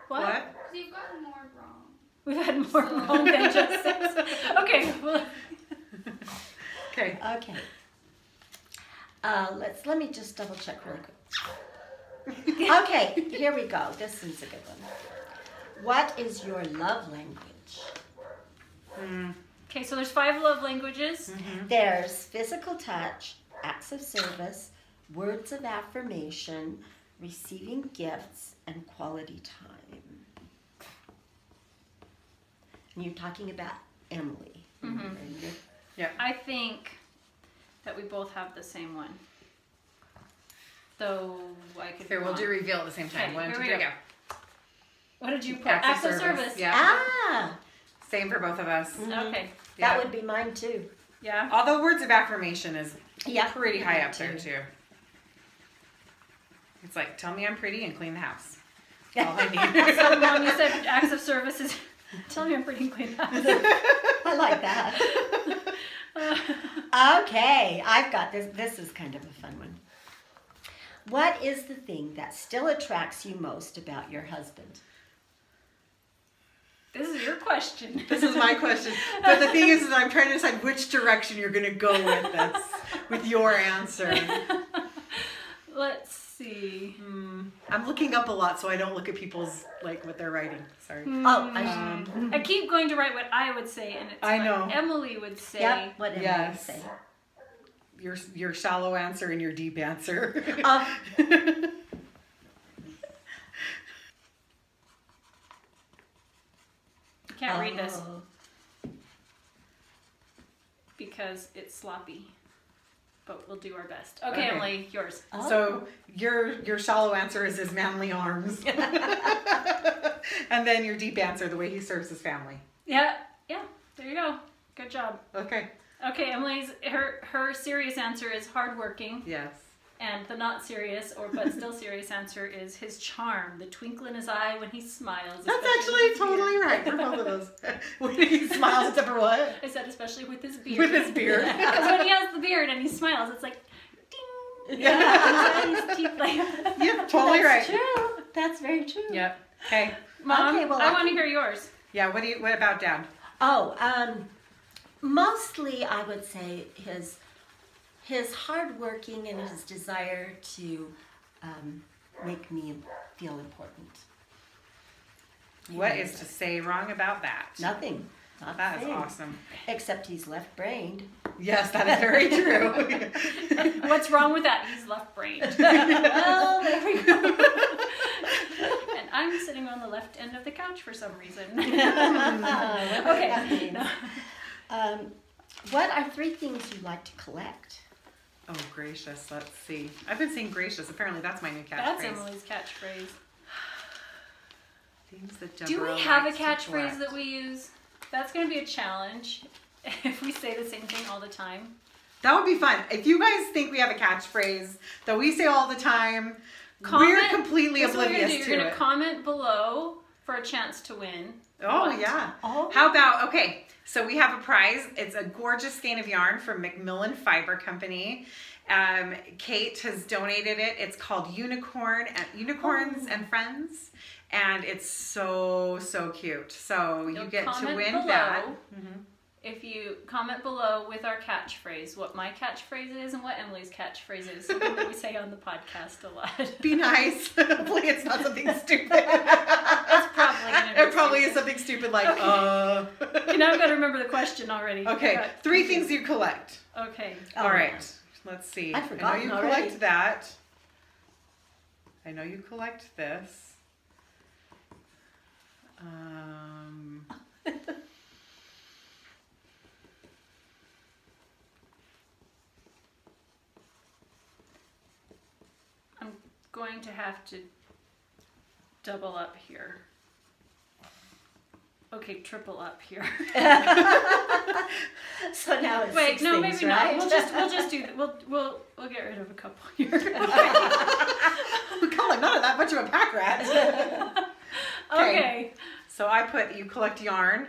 What? What? So you've gotten more wrong. We've had more wrong than just 6. Okay, well, Okay. Okay. Let me just double check really quick. Okay, here we go. This is a good one. What is your love language? Okay, so there's 5 love languages. There's physical touch, acts of service, words of affirmation, receiving gifts, and quality time. And you're talking about Emily. Yeah. I think that we both have the same one. Though I could. Here, we'll do reveal at the same time. Okay, 1, 2, here we 3, go. What did you put? Acts of service. Yeah. Ah, Same for both of us. Okay. that would be mine too. Yeah. Although words of affirmation is Yeah, pretty high mine up there too. It's like, tell me I'm pretty and clean the house. All I need. So, Mom, you said acts of service is tell me I'm pretty and clean house. I like that. Okay, I've got this. This is kind of a fun one. What is the thing that still attracts you most about your husband? This is your question. This is my question. But the thing is that I'm trying to decide which direction you're going to go with this, with your answer. Let's see. I'm looking up a lot so I don't look at people's, like, what they're writing. Sorry. Oh, I keep going to write what I would say, and it's I what know. Emily would say. yep, what did I Yes. say? Your shallow answer and your deep answer. I can't read this Oh. because it's sloppy. But we'll do our best. Okay, Emily, yours. So your shallow answer is his manly arms. And then your deep answer, the way he serves his family. Yeah, there you go. Good job. Okay. Okay, Emily's her serious answer is hardworking, Yes. and the not serious but still serious answer is his charm, the twinkle in his eye when he smiles. That's especially actually with his totally beard. right for both of those. When he smiles, except for what? I said especially with his beard. With his beard. Because when he has the beard and he smiles, it's like ding. Yeah. His teeth like. Yep, totally right. True. That's very true. Yep. Okay. Mom, Okay, well, I I want to can- hear yours. Yeah, what about Dad? Oh, mostly I would say his hard working and his desire to make me feel important. What is to say wrong about that? Nothing. Not That is a thing. awesome. Except he's left-brained. Yes, that is very true. What's wrong with that? He's left-brained. Well, there we go. And I'm sitting on the left end of the couch for some reason. Okay. No. What are 3 things you like to collect? Oh, gracious. Let's see. I've been saying gracious. Apparently, that's my new catchphrase. That's Emily's catchphrase. Things that Do Deborah we have a likes to catchphrase collect. that we use? That's going to be a challenge if we say the same thing all the time. That would be fun. If you guys think we have a catchphrase that we say all the time, we're Comment- completely That's what oblivious you're to going to it. comment below for a chance to win. Oh, What? yeah. Oh. How about, okay, so we have a prize. It's a gorgeous skein of yarn from Mcmullin Fiber Company. Kate has donated it. It's called Unicorns and Friends. And it's so, so cute. So you You'll get to comment win below. that. If you comment below with our catchphrase, what my catchphrase is and what Emily's catchphrase is, something that we say on the podcast a lot. Be nice. Hopefully it's not something stupid. It's probably going to be It probably is stupid. something stupid like, Okay, now I've got to remember the question already. Okay, I got 3 confused. things you collect. Okay. All right, let's see. I'd I know forgotten you already. collect that. I know you collect this. I'm going to have to double up here. Okay, triple up here. So now it's Wait, 6 no, things, maybe right? not. We'll just do that. We'll get rid of a couple here. Colin, not that much of a pack rat. Okay. So I put you collect yarn,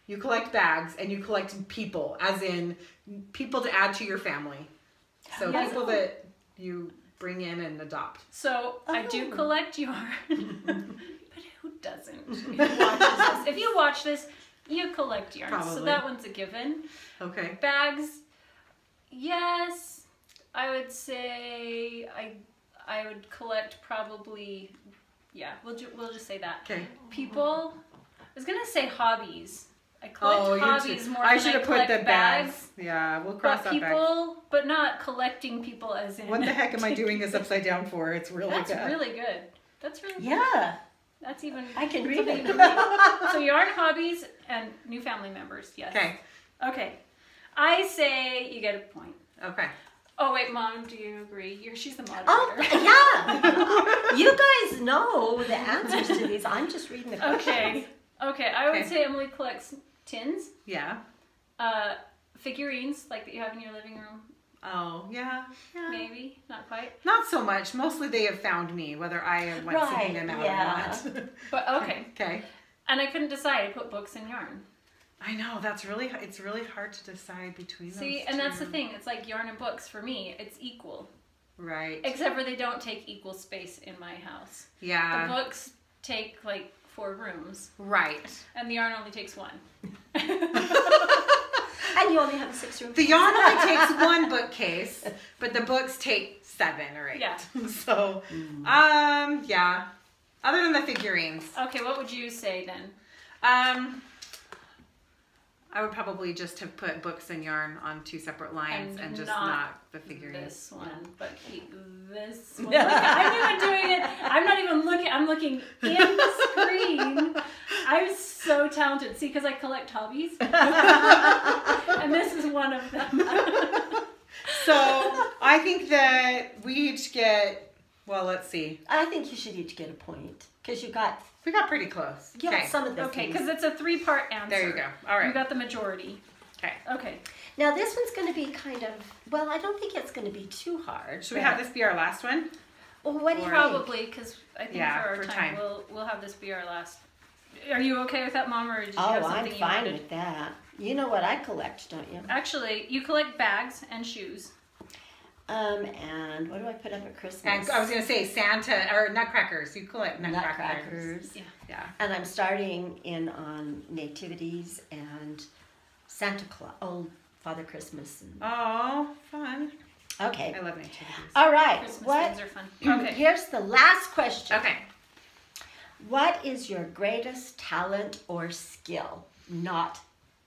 you collect bags, and you collect people, as in people to add to your family. So Yes. people that you bring in and adopt. So I do Oh. collect yarn, but who doesn't? Who watches this? If you watch this, you collect yarn. So Probably. that one's a given. Okay. Bags, yes. I would say I would collect probably Yeah, we'll just say that. Okay. People, I was gonna say hobbies. I collect hobbies more I than should I have put collect the bags. Yeah, we'll cross But that back. people, but not collecting people as in. What the heck am I doing this upside down for? It's really That's good. really good. That's really good. Yeah, That's even. I can read something it. you can read. So yarn hobbies and new family members. Yes. Okay. Okay. I say you get a point. Okay. Oh wait, Mom, do you agree? She's the moderator. Oh, yeah. You guys know the answers to these. I'm just reading the questions. Okay. Okay. I would Okay. say Emily collects tins, Yeah. figurines like that you have in your living room. Oh, yeah. Yeah. Maybe not quite. Not so much. Mostly they have found me, whether I am like seeking them out yeah. or not. But okay. Okay. And I couldn't decide. I put books and yarn. I know, it's really hard to decide between those See, and that's the thing. It's like yarn and books for me. It's equal. Right. Except for they don't take equal space in my house. Yeah. The books take like 4 rooms. Right. And the yarn only takes 1. And you only have a 6-room. The yarn only takes 1 bookcase, but the books take 7 or 8. Yeah. So, yeah. Other than the figurines. Okay, what would you say then? I would probably just have put books and yarn on 2 separate lines and just not the figurines. This one, but keep this one. Look, I'm even doing it. I'm not even looking. I'm looking in the screen. I'm so talented. See, because I collect hobbies. And this is one of them. So I think that we each get, well, let's see. I think you should each get a point because you got pretty close. some of the Okay, things. because it's a 3-part answer. There you go. All right. You got the majority. Okay. Okay. Now this one's going to be kind of, well, I don't think it's going to be too hard. Should we have this be our last one? Well, what do you think? Probably, because I think Yeah, for our for time, time. we'll have this be our last. Are you okay with that, Mom, or did you Oh, have I'm something you fine wanted? with that. You know what I collect, don't you? Actually, you collect bags and shoes. And what do I put up at Christmas? And I was going to say Santa or nutcrackers. You collect nutcrackers. Nutcrackers. Yeah. Yeah. And I'm starting in on nativities and Santa Claus, old Father Christmas. And... Oh, fun. Okay. I love nativities. All right. Christmas What? things are fun. Okay. Here's the last question. Okay. What is your greatest talent or skill? Not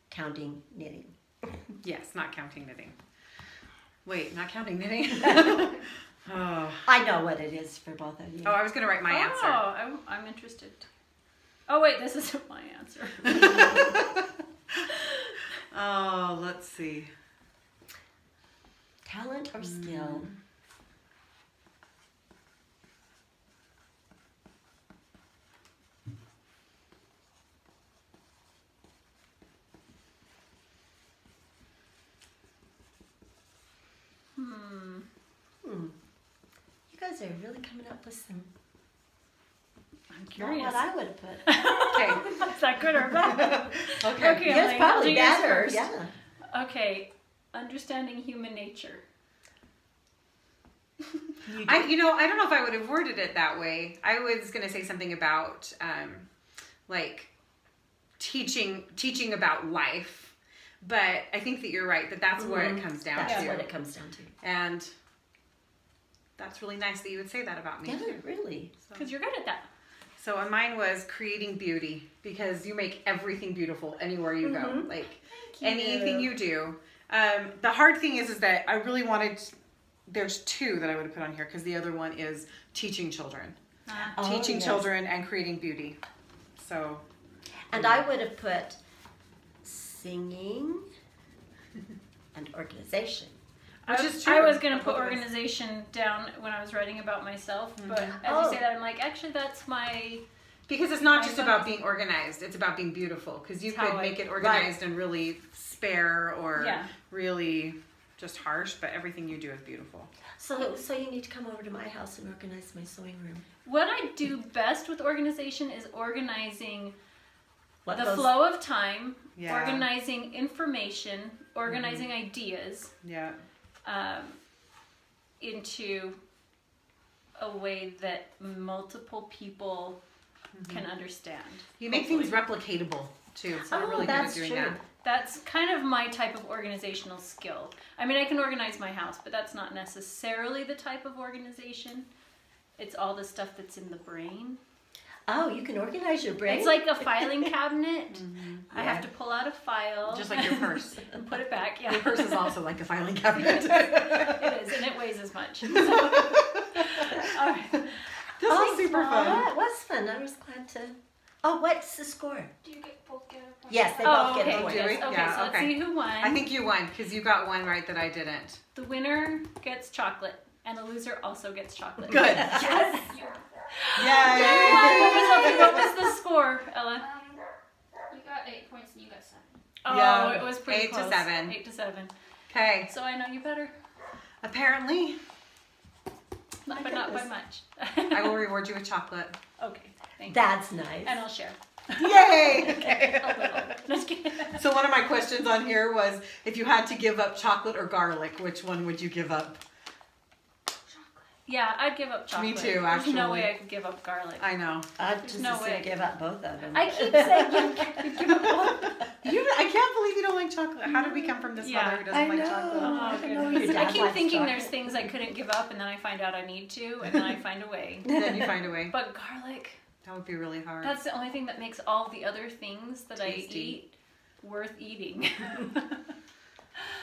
counting knitting. Yes, not counting knitting. Wait, not counting knitting? Oh. I know what it is for both of you. Oh, I was going to write my answer. Oh, I'm interested. Oh, wait, this isn't my answer. Oh, let's see. Talent or skill? You guys are really coming up with some. I'm Not curious. what I would have put. Okay. Is that good or bad? Okay. Okay, Yes, Emily, probably do yours better. first. Yeah. Okay, understanding human nature. I don't know if I would have worded it that way. I was going to say something about like teaching about life, but I think that you're right, that's what it comes down That's to. what it comes down to. And that's really nice that you would say that about me. Yeah, too. really. Because you're good at that. So mine was creating beauty, because you make everything beautiful anywhere you go. Like anything you do. The hard thing is that I really wanted, there's 2 that I would have put on here, because the other one is teaching children. Teaching yes. children and creating beauty. So. And I would have put singing and organization. Which is true. I was going to put Both of us. organization down when I was writing about myself, but as Oh. you say that, I'm like, actually, that's my... Because it's not My just book. about being organized, it's about being beautiful. Because you It's how could I- make it organized and really spare or Yeah. really just harsh, but everything you do is beautiful. So you need to come over to my house and organize my sewing room. What I do best with organization is organizing What the goes- flow of time, Yeah. organizing information, organizing ideas Yeah. into a way that multiple people can understand. You make things replicatable too. So I'm really good at that's doing true. that. That's kind of my type of organizational skill. I mean, I can organize my house, but that's not necessarily the type of organization. It's all the stuff that's in the brain. Oh, you can organize your brain? It's like a filing cabinet. I have to pull out a file. Just like your purse. And put it back, yeah. Your purse is also like a filing cabinet. It is, and it weighs as much. So, all right. This was super fun. That was fun. I was glad to. Oh, what's the score? Do you both get a point? Yes, they both okay. get a point. Do we? Okay, Yeah, so let's see who won. I think you won because you got one right that I didn't. The winner gets chocolate, and the loser also gets chocolate. Good. Yes! Yay! What was the score, Ella? You got 8 points and you got 7. Oh, Yeah, it was pretty 8 to close. 7. 8 to 7. Okay. So I know you better, Apparently, but not by much. I will reward you with chocolate. Okay, thank you. That's nice. And I'll share. Yay! Okay. A little. Just kidding. So one of my questions on here was, if you had to give up chocolate or garlic, which one would you give up? Yeah, I'd give up chocolate. Me too, There's actually. no way I could give up garlic. I know. I'd just no as soon way. give up both of them. I keep saying you give up both. I can't believe you don't like chocolate. How did we come from this Yeah. mother who doesn't like chocolate? Oh, I know goodness. your I dad keep likes thinking chocolate. there's things I couldn't give up, and then I find out I need to, and then I find a way. Then you find a way. But garlic, That would be really hard. that's the only thing that makes all the other things that Tasty. I eat worth eating.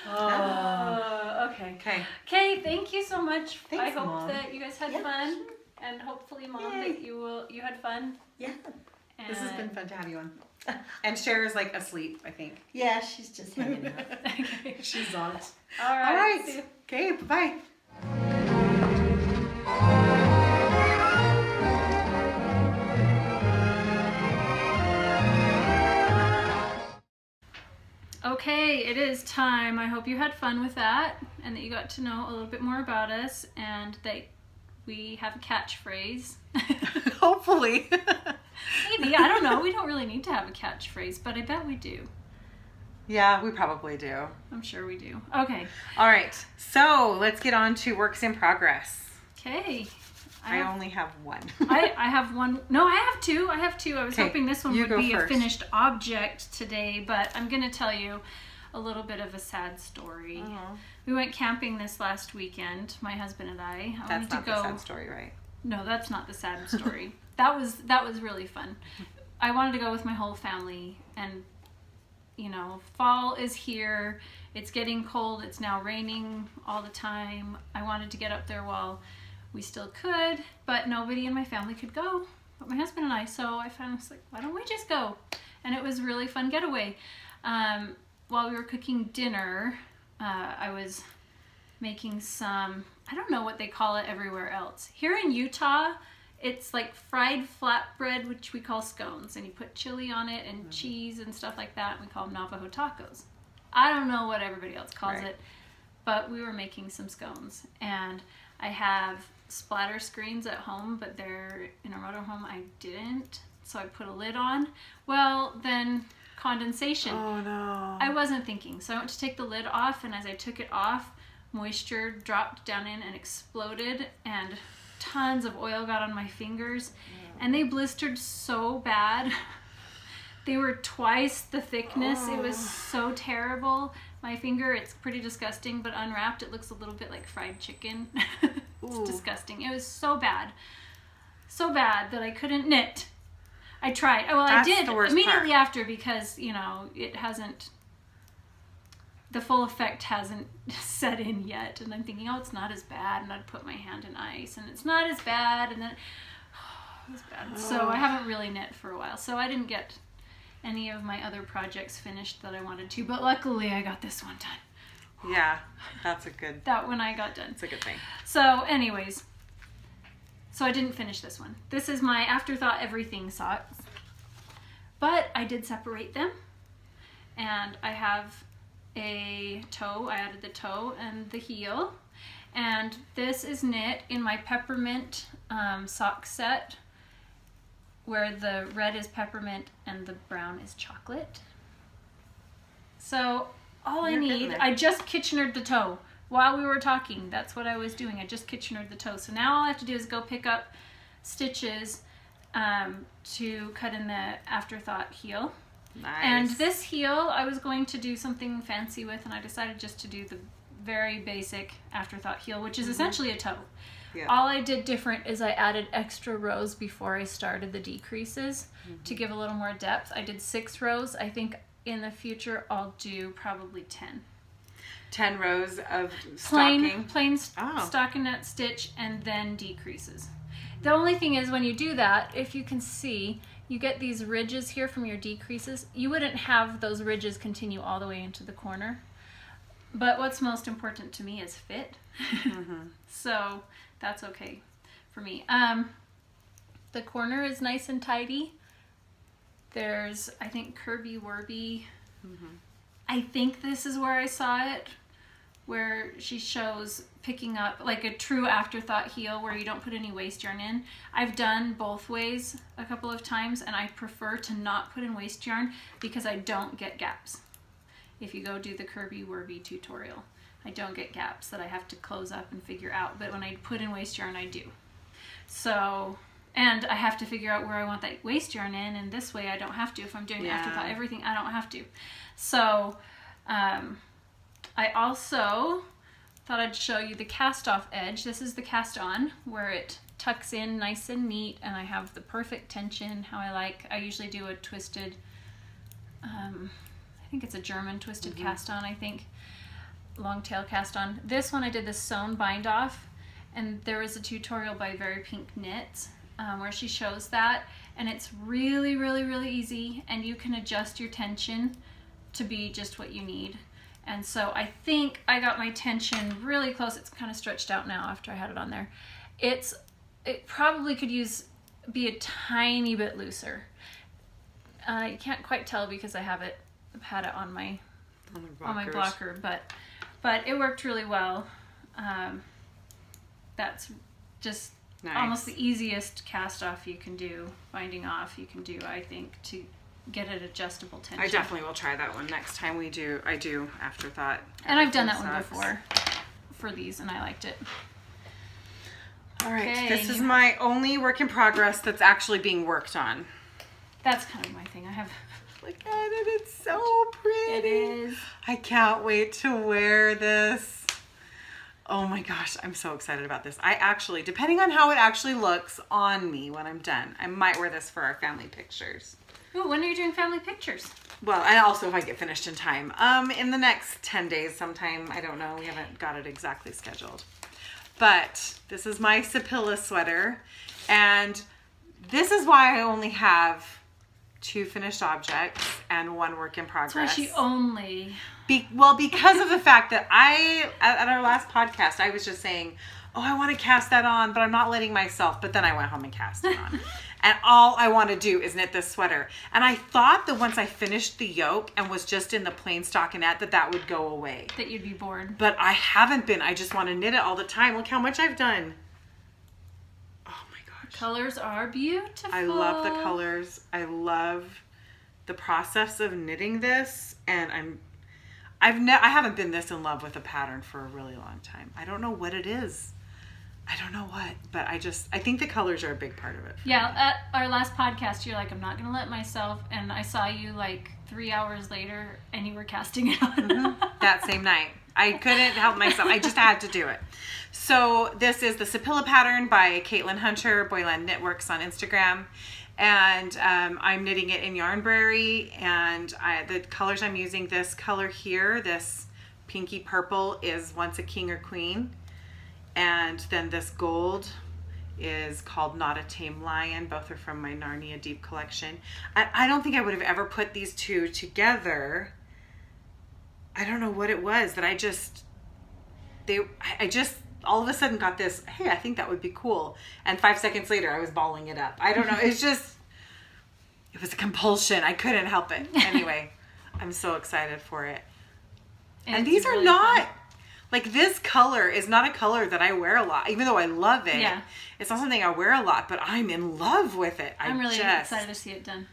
Oh. Okay. Okay. Okay, thank you so much. Thanks, I hope Mom. that you guys had Yeah, fun, and hopefully, Mom, Yay. that you had fun. Yeah. And This has been fun to have you on. And Cher is like asleep, I think. Yeah, she's just hanging out. Okay. She's zonked. All right. All right. See you. Okay, bye-bye. Okay, it is time. I hope you had fun with that and that you got to know a little bit more about us and that we have a catchphrase. Hopefully. Maybe, I don't know. We don't really need to have a catchphrase, but I bet we do. Yeah, we probably do. I'm sure we do. Okay. All right. So let's get on to works in progress. Okay. I only have one. I have one. No, I have two. I have two. I was Okay, hoping this one you would go be first. a finished object today, but I'm going to tell you a little bit of a sad story. Oh. We went camping this last weekend, my husband and I. That's wanted not to the go. sad story, right? No, that's not the sad story. That was really fun. I wanted to go with my whole family, and you know, fall is here. It's getting cold. It's now raining all the time. I wanted to get up there while we still could, but nobody in my family could go but my husband and I. So I found, I was like, why don't we just go? And it was a really fun getaway. While we were cooking dinner, I was making some, I don't know what they call it everywhere else. Here in Utah, it's like fried flatbread, which we call scones, and you put chili on it and cheese and stuff like that. We call them Navajo tacos. I don't know what everybody else calls it, but we were making some scones. And I have splatter screens at home, but they're in a motorhome. I didn't, so I put a lid on. Well, then condensation. Oh no. I wasn't thinking, so I went to take the lid off, and as I took it off, moisture dropped down in and exploded, and tons of oil got on my fingers, and they blistered so bad. They were twice the thickness. It was so terrible. My finger, it's pretty disgusting, but unwrapped, it looks a little bit like fried chicken. It's disgusting. It was so bad. So bad that I couldn't knit. I tried. Well, That's I did the worst immediately part. after because, you know, it hasn't, the full effect hasn't set in yet. And I'm thinking, oh, it's not as bad. And I'd put my hand in ice and it's not as bad. And then it was bad. So I haven't really knit for a while. So I didn't get any of my other projects finished that I wanted to. But luckily I got this one done. Yeah, that's a good, That one I got done. that's a good thing. So anyways, so I didn't finish this one. This is my afterthought everything socks. But I did separate them. And I have a toe. I added the toe and the heel. And this is knit in my peppermint sock set, where the red is peppermint and the brown is chocolate. So all You're I getting need, there. I just Kitchenered the toe while we were talking. That's what I was doing. I just Kitchenered the toe. So now all I have to do is go pick up stitches to cut in the afterthought heel. Nice. And this heel I was going to do something fancy with, and I decided just to do the very basic afterthought heel, which is essentially a toe. Yeah. All I did different is I added extra rows before I started the decreases to give a little more depth. I did 6 rows. I think in the future I'll do probably 10. 10 rows of stocking? Plain stockinette stitch and then decreases. The only thing is when you do that, if you can see, you get these ridges here from your decreases. You wouldn't have those ridges continue all the way into the corner. But what's most important to me is fit. So that's okay for me. The corner is nice and tidy. There's, I think, Kirby Werby. I think this is where I saw it, where she shows picking up like a true afterthought heel where you don't put any waste yarn in. I've done both ways a couple of times, and I prefer to not put in waste yarn because I don't get gaps. If you go do the Kirby Werby tutorial, I don't get gaps that I have to close up and figure out, but when I put in waste yarn, I do. So, and I have to figure out where I want that waste yarn in, and this way I don't have to. If I'm doing afterthought everything, I don't have to. So, I also thought I'd show you the cast off edge. This is the cast on, where it tucks in nice and neat, and I have the perfect tension, how I like. I usually do a twisted, I think it's a German twisted cast on, I think. Long tail cast on. This one I did the sewn bind off, and there was a tutorial by Very Pink Knits where she shows that, and it's really, really, really easy, and you can adjust your tension to be just what you need. And so I think I got my tension really close. It's kind of stretched out now after I had it on there. It probably could be a tiny bit looser. You can't quite tell because I've had it on my blocker, but it worked really well. That's just almost the easiest cast off you can do, binding off you can do, I think, to get an adjustable tension. I definitely will try that one next time I do afterthought. And I've done that one before for these, and I liked it. All right, this is my only work in progress that's actually being worked on. That's kind of my thing. I have... Look at it, it's so pretty. It is. I can't wait to wear this. Oh my gosh, I'm so excited about this. I actually, depending on how it actually looks on me when I'm done, I might wear this for our family pictures. Ooh, when are you doing family pictures? Well, and also if I get finished in time. In the next 10 days sometime, I don't know. We haven't got it exactly scheduled. But this is my SIPILA sweater, and this is why I only have 2 finished objects and 1 work in progress. That's why she only... Well, because of the fact that at our last podcast, I was just saying, oh, I want to cast that on, but I'm not letting myself. But then I went home and cast it on. And all I want to do is knit this sweater. And I thought that once I finished the yoke and was just in the plain stockinette, that would go away. That you'd be bored. But I haven't been. I just want to knit it all the time. Look how much I've done. Oh my gosh. Colors are beautiful. I love the colors. I love the process of knitting this. And I haven't been this in love with a pattern for a really long time. I don't know what it is. I don't know what, but I think the colors are a big part of it. Yeah, at our last podcast, you're like, I'm not going to let myself, and I saw you like 3 hours later, and you were casting it on. That same night. I couldn't help myself. I just had to do it. So this is the SIPILA pattern by Caitlin Hunter, Boyland Knitworks on Instagram. And I'm knitting it in Yarnbrary, and the colors I'm using, this color here, this pinky purple, is Once a King or Queen. And then this gold is called Not a Tame Lion. Both are from my Narnia Deep collection. I don't think I would have ever put these 2 together. I don't know what it was that I just all of a sudden got this, hey, I think that would be cool. And 5 seconds later, I was balling it up. I don't know. It was a compulsion. I couldn't help it. Anyway, I'm so excited for it. And these are really not... fun. Like, this color is not a color that I wear a lot, even though I love it. Yeah. It's not something I wear a lot, but I'm in love with it. I'm really excited to see it done.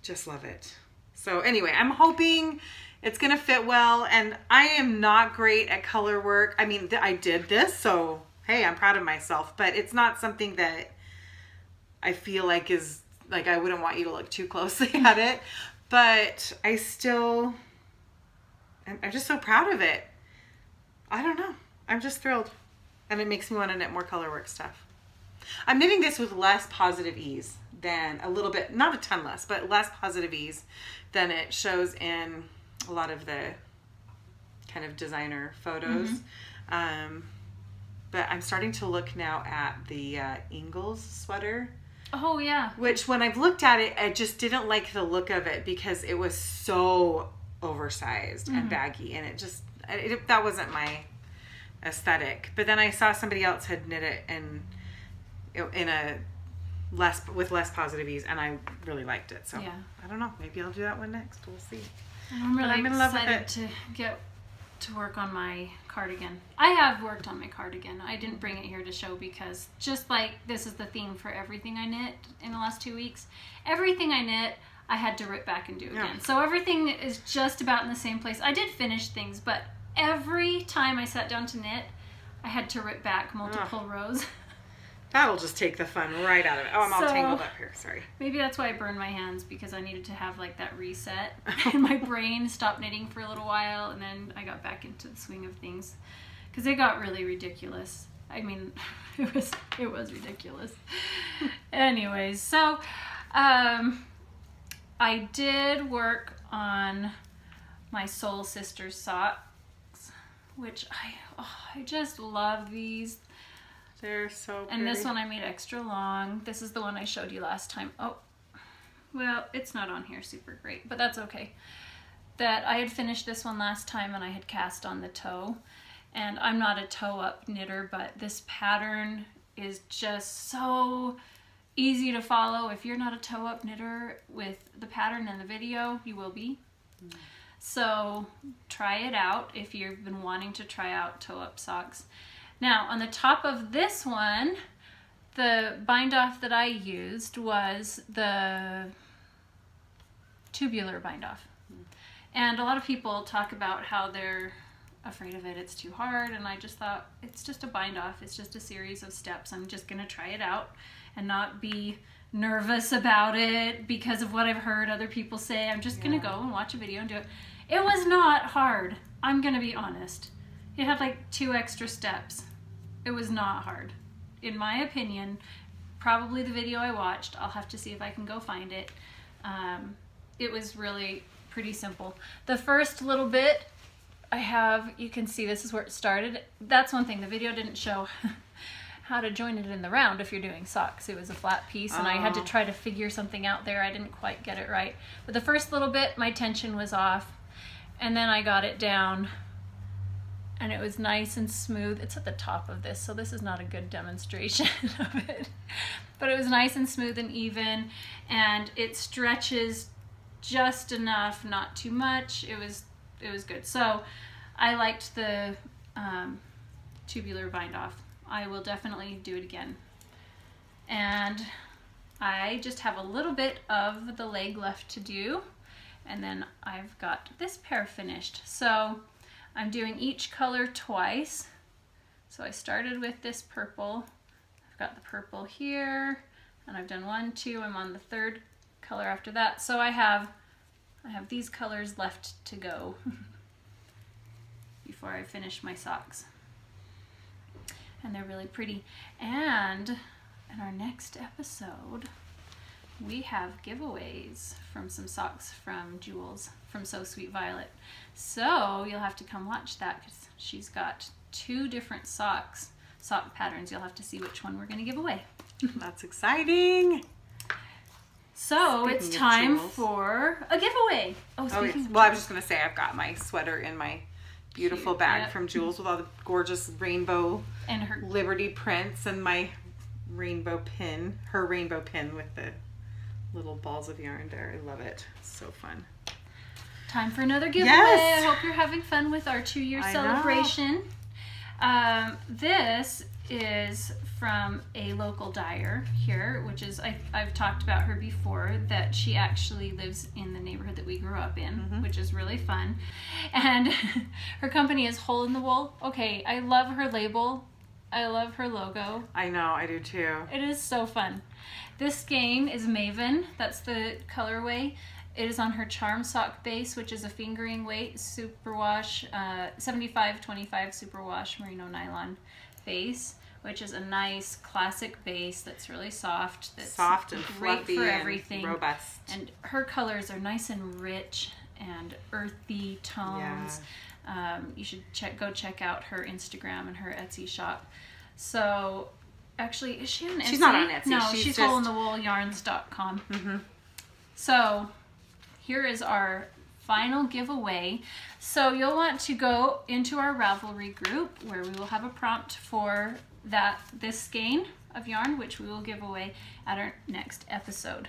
Just love it. So anyway, I'm hoping it's going to fit well, and I am not great at color work. I mean, I did this, so hey, I'm proud of myself, but it's not something that I feel like is, like, I wouldn't want you to look too closely at it, but I'm just so proud of it. I don't know. I'm just thrilled. And it makes me want to knit more colorwork stuff. I'm knitting this with less positive ease than a little bit, not a ton less, but less positive ease than it shows in a lot of the kind of designer photos. But I'm starting to look now at the Ingalls sweater. Oh, yeah. Which when I've looked at it, I just didn't like the look of it because it was so oversized and baggy, and that wasn't my aesthetic. But then I saw somebody else had knit it with less positive ease, and I really liked it. So yeah. I don't know, maybe I'll do that one next. We'll see. I'm really excited to get to work on my cardigan. I have worked on my cardigan. I didn't bring it here to show because just like this is the theme for everything I knit in the last 2 weeks, everything I knit I had to rip back and do again. So everything is just about in the same place. I did finish things, but every time I sat down to knit, I had to rip back multiple rows. That'll just take the fun right out of it. Oh, I'm all tangled up here. Sorry. Maybe that's why I burned my hands, because I needed to have like that reset. And my brain stopped knitting for a little while, and then I got back into the swing of things. Because it got really ridiculous. I mean, it was ridiculous. Anyways, so I did work on my Soul Sisters socks, which I just love these. They're so pretty. And this one I made extra long. This is the one I showed you last time. Oh, well, it's not on here super great, but that's okay. That I had finished this one last time and I had cast on the toe. And I'm not a toe-up knitter, but this pattern is just so easy to follow. If you're not a toe-up knitter with the pattern and the video, you will be. So try it out if you've been wanting to try out toe-up socks. Now, on the top of this one, the bind-off that I used was the tubular bind-off. And a lot of people talk about how they're afraid of it, it's too hard, and I just thought, it's just a bind-off, it's just a series of steps. I'm just gonna try it out and not be nervous about it because of what I've heard other people say. I'm just gonna go and watch a video and do it. It was not hard, I'm gonna be honest. It had like 2 extra steps. It was not hard. In my opinion, probably the video I watched, I'll have to see if I can go find it. It was really pretty simple. The first little bit I have, you can see this is where it started. That's one thing, the video didn't show how to join it in the round if you're doing socks. It was a flat piece and I had to try to figure something out there. I didn't quite get it right. But the first little bit, my tension was off, and then I got it down and it was nice and smooth. It's at the top of this, so this is not a good demonstration of it. But it was nice and smooth and even, and it stretches just enough, not too much. It was good. So I liked the tubular bind off. I will definitely do it again. And I just have a little bit of the leg left to do, and then I've got this pair finished. So I'm doing each color twice. So I started with this purple. I've got the purple here, and I've done 1, 2. I'm on the 3rd color after that. So I have these colors left to go before I finish my socks. And they're really pretty. And in our next episode, we have giveaways from some socks from Jules from So Sweet Violet. So you'll have to come watch that because she's got 2 different sock patterns. You'll have to see which one we're going to give away. That's exciting. So it's time for a giveaway. Oh, speaking of well, I was just going to say I've got my sweater in my beautiful bag from Jules with all the gorgeous rainbow and her Liberty prints and my rainbow pin, her rainbow pin with the little balls of yarn there. I love it. It's so fun. Time for another giveaway. Yes. I hope you're having fun with our 2-year celebration. This is from a local dyer here, which is, I've talked about her before, that she actually lives in the neighborhood that we grew up in, which is really fun. And her company is Hole in the Wool. Okay, I love her label. I love her logo. I know, I do too. It is so fun. This skein is Maven, that's the colorway. It is on her Charm sock base, which is a fingering weight superwash, 75-25 superwash merino nylon. base, which is a nice classic base that's really soft. That's soft and great fluffy for everything. and robust. And her colors are nice and rich and earthy tones. Yeah. You should go check out her Instagram and her Etsy shop. So, actually, is she on Etsy? She's not on Etsy. No, she's holeinthewoolyarns.com. Mm-hmm. So, here is our final giveaway. So you'll want to go into our Ravelry group where we will have a prompt for this skein of yarn, which we will give away at our next episode.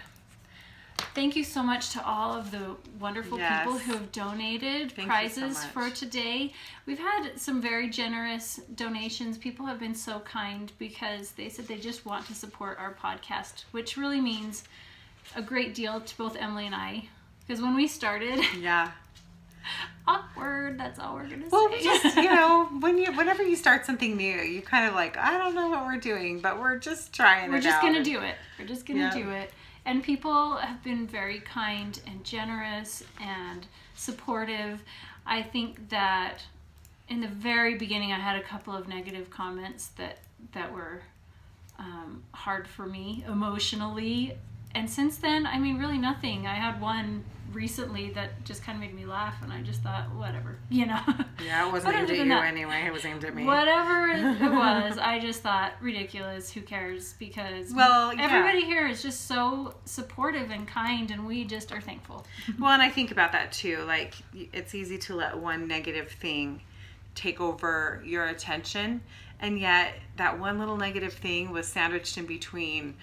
Thank you so much to all of the wonderful people who have donated prizes for today. We've had some very generous donations. People have been so kind because they said they just want to support our podcast, which really means a great deal to both Emily and I. Because when we started, awkward, that's all we're gonna say. Well, just, you know, whenever you start something new, you kind of like, I don't know what we're doing, but we're just trying it out. We're just gonna do it. We're just gonna do it. And people have been very kind and generous and supportive. I think that in the very beginning, I had a couple of negative comments that were hard for me emotionally. And since then, I mean, really nothing. I had one recently that just kind of made me laugh, and I just thought, whatever, you know. Yeah, it wasn't aimed at you anyway. It was aimed at me. Whatever it was, I just thought, ridiculous, who cares? Because everybody here is just so supportive and kind, and we just are thankful. Well, and I think about that too. Like, it's easy to let one negative thing take over your attention, and yet that one little negative thing was sandwiched in between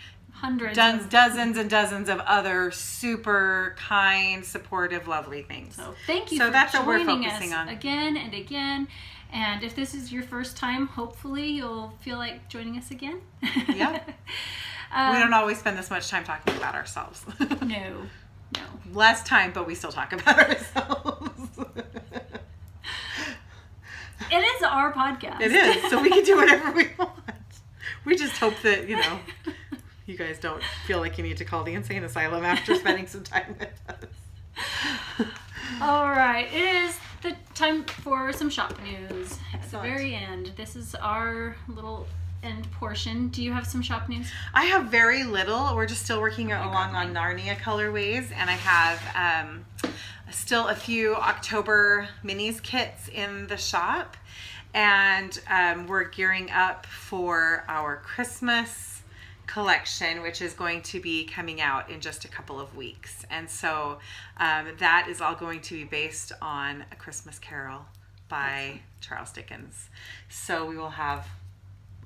dozens and dozens of other super kind, supportive, lovely things. So thank you for that's joining what we're focusing us on again and again. And if this is your first time, hopefully you'll feel like joining us again. Yeah. We don't always spend this much time talking about ourselves. No. Less time, but we still talk about ourselves. It is our podcast. It is, so we can do whatever we want. We just hope that, you know, you guys don't feel like you need to call the insane asylum after spending some time with us. All right, it is the time for some shop news. At the very end, this is our little end portion. Do you have some shop news? I have very little. We're just still working along on Narnia colorways, and I have still a few October minis kits in the shop, and we're gearing up for our Christmas collection, which is going to be coming out in just a couple of weeks. And so that is all going to be based on A Christmas Carol by Charles Dickens. So we will have,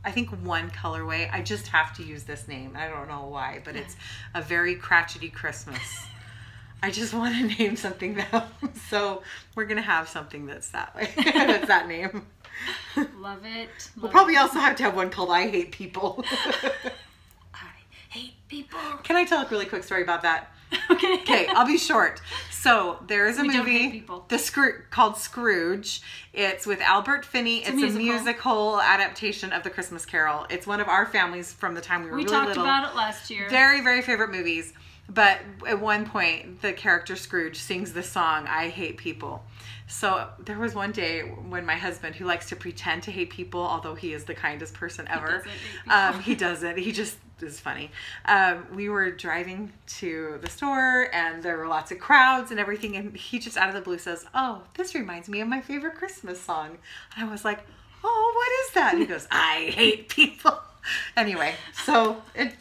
I think, one colorway. I just have to use this name. I don't know why, but it's A Very Cratchety Christmas. I just want to name something that, so we're going to have something that's that way. That's that name. Love it. We'll probably also have to have one called I Hate People. Hate people. Can I tell a really quick story about that? Okay. Okay, I'll be short. So there is a movie called Scrooge. It's with Albert Finney. It's a musical adaptation of The Christmas Carol. It's one of our families from the time we were really little. We talked about it last year. Very, very favorite movies. But at one point, the character Scrooge sings the song, I Hate People. So there was one day when my husband, who likes to pretend to hate people, although he is the kindest person ever, he doesn't. He just is funny. We were driving to the store, and there were lots of crowds and everything, and he just out of the blue says, "Oh, this reminds me of my favorite Christmas song." And I was like, "Oh, what is that?" And he goes, "I hate people." Anyway, so it's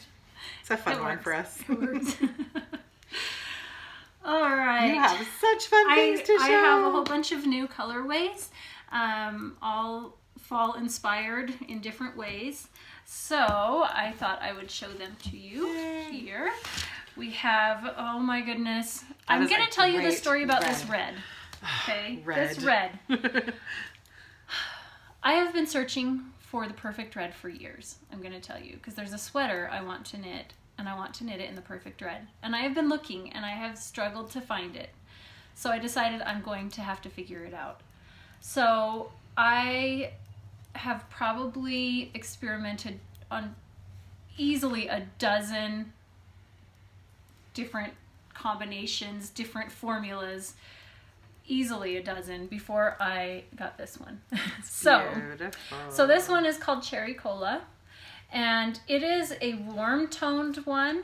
a fun one for us. It works. All right. You have such fun things to show. I have a whole bunch of new colorways, all fall inspired in different ways. So I thought I would show them to you here. We have, oh my goodness. I'm going to tell you the story about this red. Okay? This red. I have been searching for the perfect red for years. I'm going to tell you, because there's a sweater I want to knit, and I want to knit it in the perfect red. And I have been looking, and I have struggled to find it. So I decided I'm going to have to figure it out. So I have probably experimented on easily a dozen different combinations, different formulas, easily a dozen before I got this one. So this one is called Cherry Cola, and it is a warm toned one,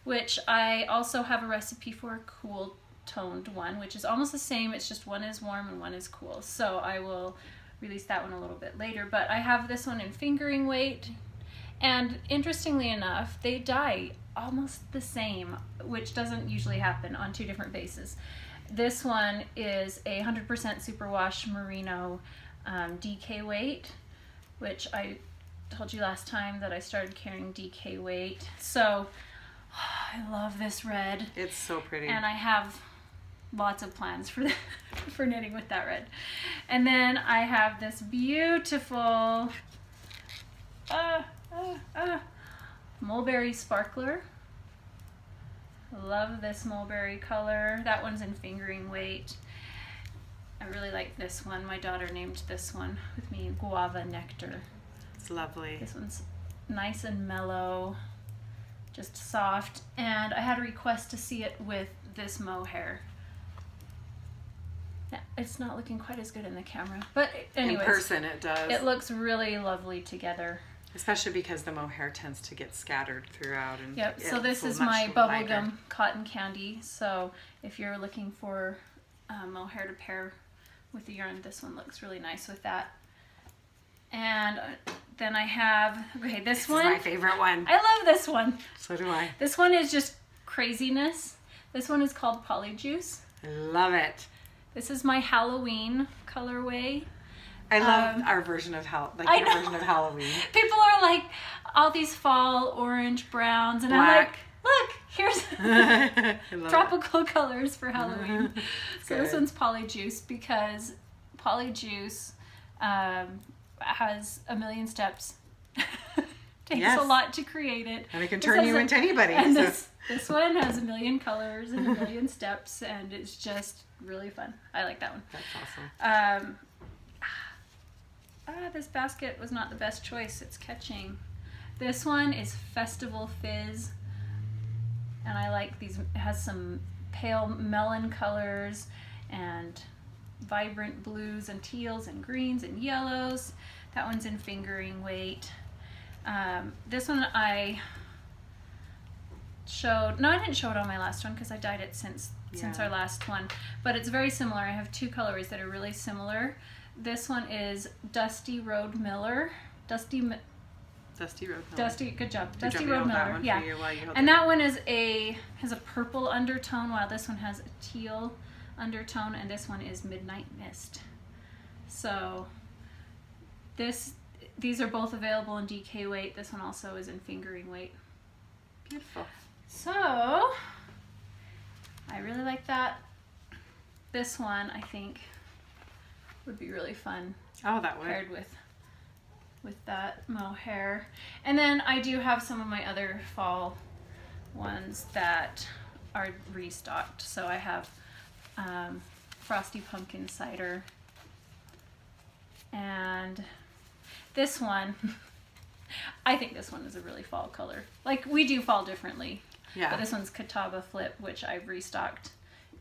which I also have a recipe for a cool toned one, which is almost the same. It's just one is warm and one is cool. So I will release that one a little bit later, but I have this one in fingering weight, and interestingly enough, they dye almost the same, which doesn't usually happen on two different bases. This one is a 100% superwash merino DK weight, which I told you last time that I started carrying DK weight. So I love this red. It's so pretty. And I have lots of plans for for knitting with that red. And then I have this beautiful mulberry sparkler. Love this mulberry color. That one's in fingering weight. I really like this one. My daughter named this one with me Guava Nectar. It's lovely. This one's nice and mellow, just soft. And I had a request to see it with this mohair. It's not looking quite as good in the camera, but anyways, in person it does. It looks really lovely together. Especially because the mohair tends to get scattered throughout. And yep, so this is my bubblegum cotton candy. So if you're looking for mohair to pair with the yarn, this one looks really nice with that. And then I have, okay, this one. This is my favorite one. I love this one. So do I. This one is just craziness. This one is called Polyjuice. I love it. This is my Halloween colorway. I love our version of your version of Halloween. People are like, all these fall orange browns, and Black. I'm like, look, here's tropical colors for Halloween. So this one's Polyjuice, because Polyjuice has a million steps. Takes a lot to create it. And it can turn you into anybody. And this one has a million colors and a million steps, and it's just really fun. I like that one. That's awesome. This basket was not the best choice. It's catching. This one is Festival Fizz, and I like these. It has some pale melon colors and vibrant blues and teals and greens and yellows. That one's in fingering weight. This one I showed. No, I didn't show it on my last one because I dyed it since our last one. But it's very similar. I have two colorways that are really similar. This one is Dusty Road Miller. Dusty, good job. Dusty Road Miller, yeah. And that one is has a purple undertone, while this one has a teal undertone, and this one is Midnight Mist. So these are both available in DK weight. This one also is in fingering weight. Beautiful. So I really like that. This one I think would be really fun. Oh, that would. Paired with that mohair. And then I do have some of my other fall ones that are restocked. So I have Frosty Pumpkin Cider. And this one, I think this one is a really fall color. Like, we do fall differently. Yeah. But this one's Catawba Flip, which I've restocked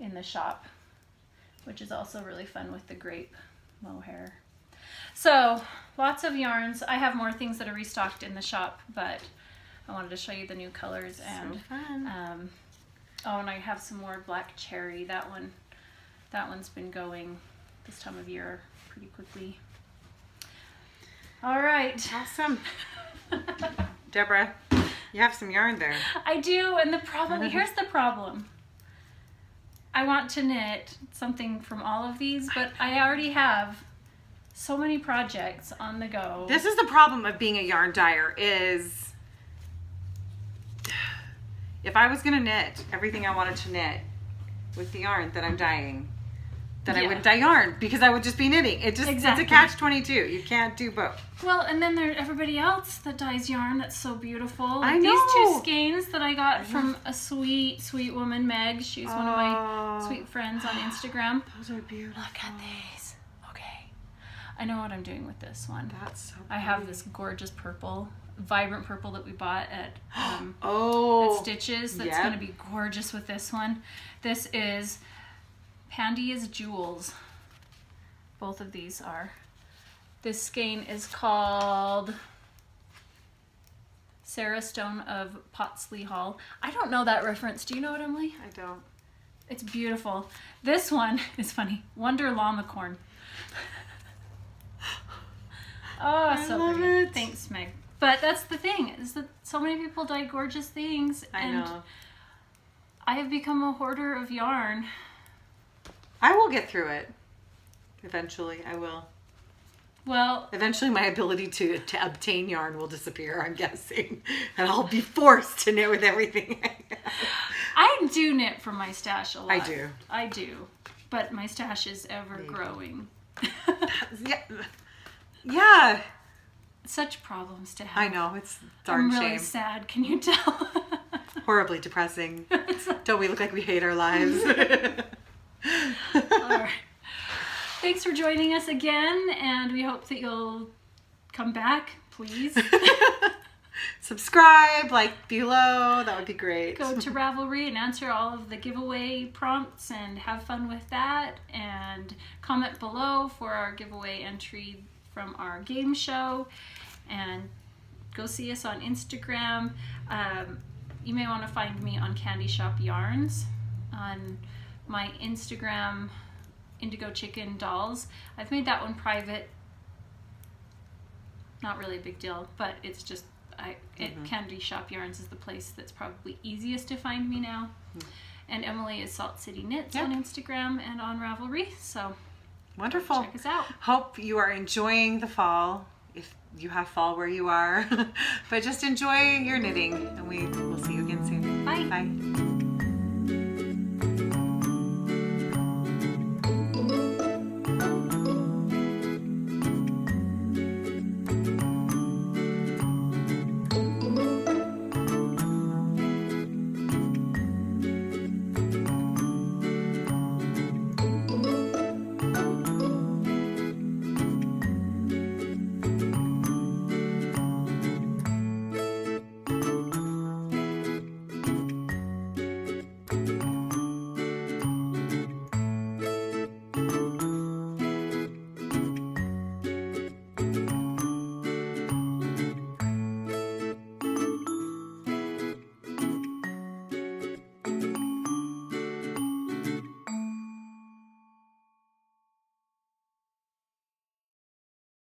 in the shop, which is also really fun with the grape mohair. So lots of yarns. I have more things that are restocked in the shop, but I wanted to show you the new colors. And so fun. Oh, and I have some more black cherry. That one's been going this time of year pretty quickly. All right. Awesome. Deborah, you have some yarn there. I do, and the problem, here's the problem. I want to knit something from all of these, but I already have so many projects on the go. This is the problem of being a yarn dyer, is if I was going to knit everything I wanted to knit with the yarn that I'm dyeing, then I wouldn't dye yarn, because I would just be knitting. It's a catch-22. You can't do both. Well, and then there's everybody else that dyes yarn that's so beautiful. Like I know. These two skeins that I got from a sweet, sweet woman, Meg. She's one of my sweet friends on Instagram. Those are beautiful. At these. Okay. I know what I'm doing with this one. That's so pretty. I have this gorgeous purple, vibrant purple that we bought at Stitches. That's going to be gorgeous with this one. This is Pandy is Jewels. Both of these are. This skein is called Sarah Stone of Potsley Hall. I don't know that reference. Do you know it, Emily? I don't. It's beautiful. This one is funny. Wonder Llamacorn. Oh, so love pretty. it. Thanks, Meg. But that's the thing, is that so many people dye gorgeous things. I know. I have become a hoarder of yarn. I will get through it. Eventually, I will. Well, Eventually my ability to obtain yarn will disappear, I'm guessing. And I'll be forced to knit with everything I have. I do knit from my stash a lot. I do. But my stash is ever growing. Yeah. Yeah. Such problems to have. I know, it's a darn I'm really shame. sad, can you tell? Horribly depressing. Don't we look like we hate our lives? All right. Thanks for joining us again, and we hope that you'll come back, please. Subscribe, like below, that would be great. Go to Ravelry and answer all of the giveaway prompts and have fun with that, and comment below for our giveaway entry from our game show, and go see us on Instagram. You may want to find me on Candy Shop Yarns. On my Instagram, Indigo Chicken Dolls. I've made that one private. Not really a big deal, but it's just Candy Shop Yarns is the place that's probably easiest to find me now. And Emily is Salt City Knits on Instagram and on Ravelry. So wonderful. check us out. Hope you are enjoying the fall, if you have fall where you are. But just enjoy your knitting, and we will see you again soon. Bye. Bye.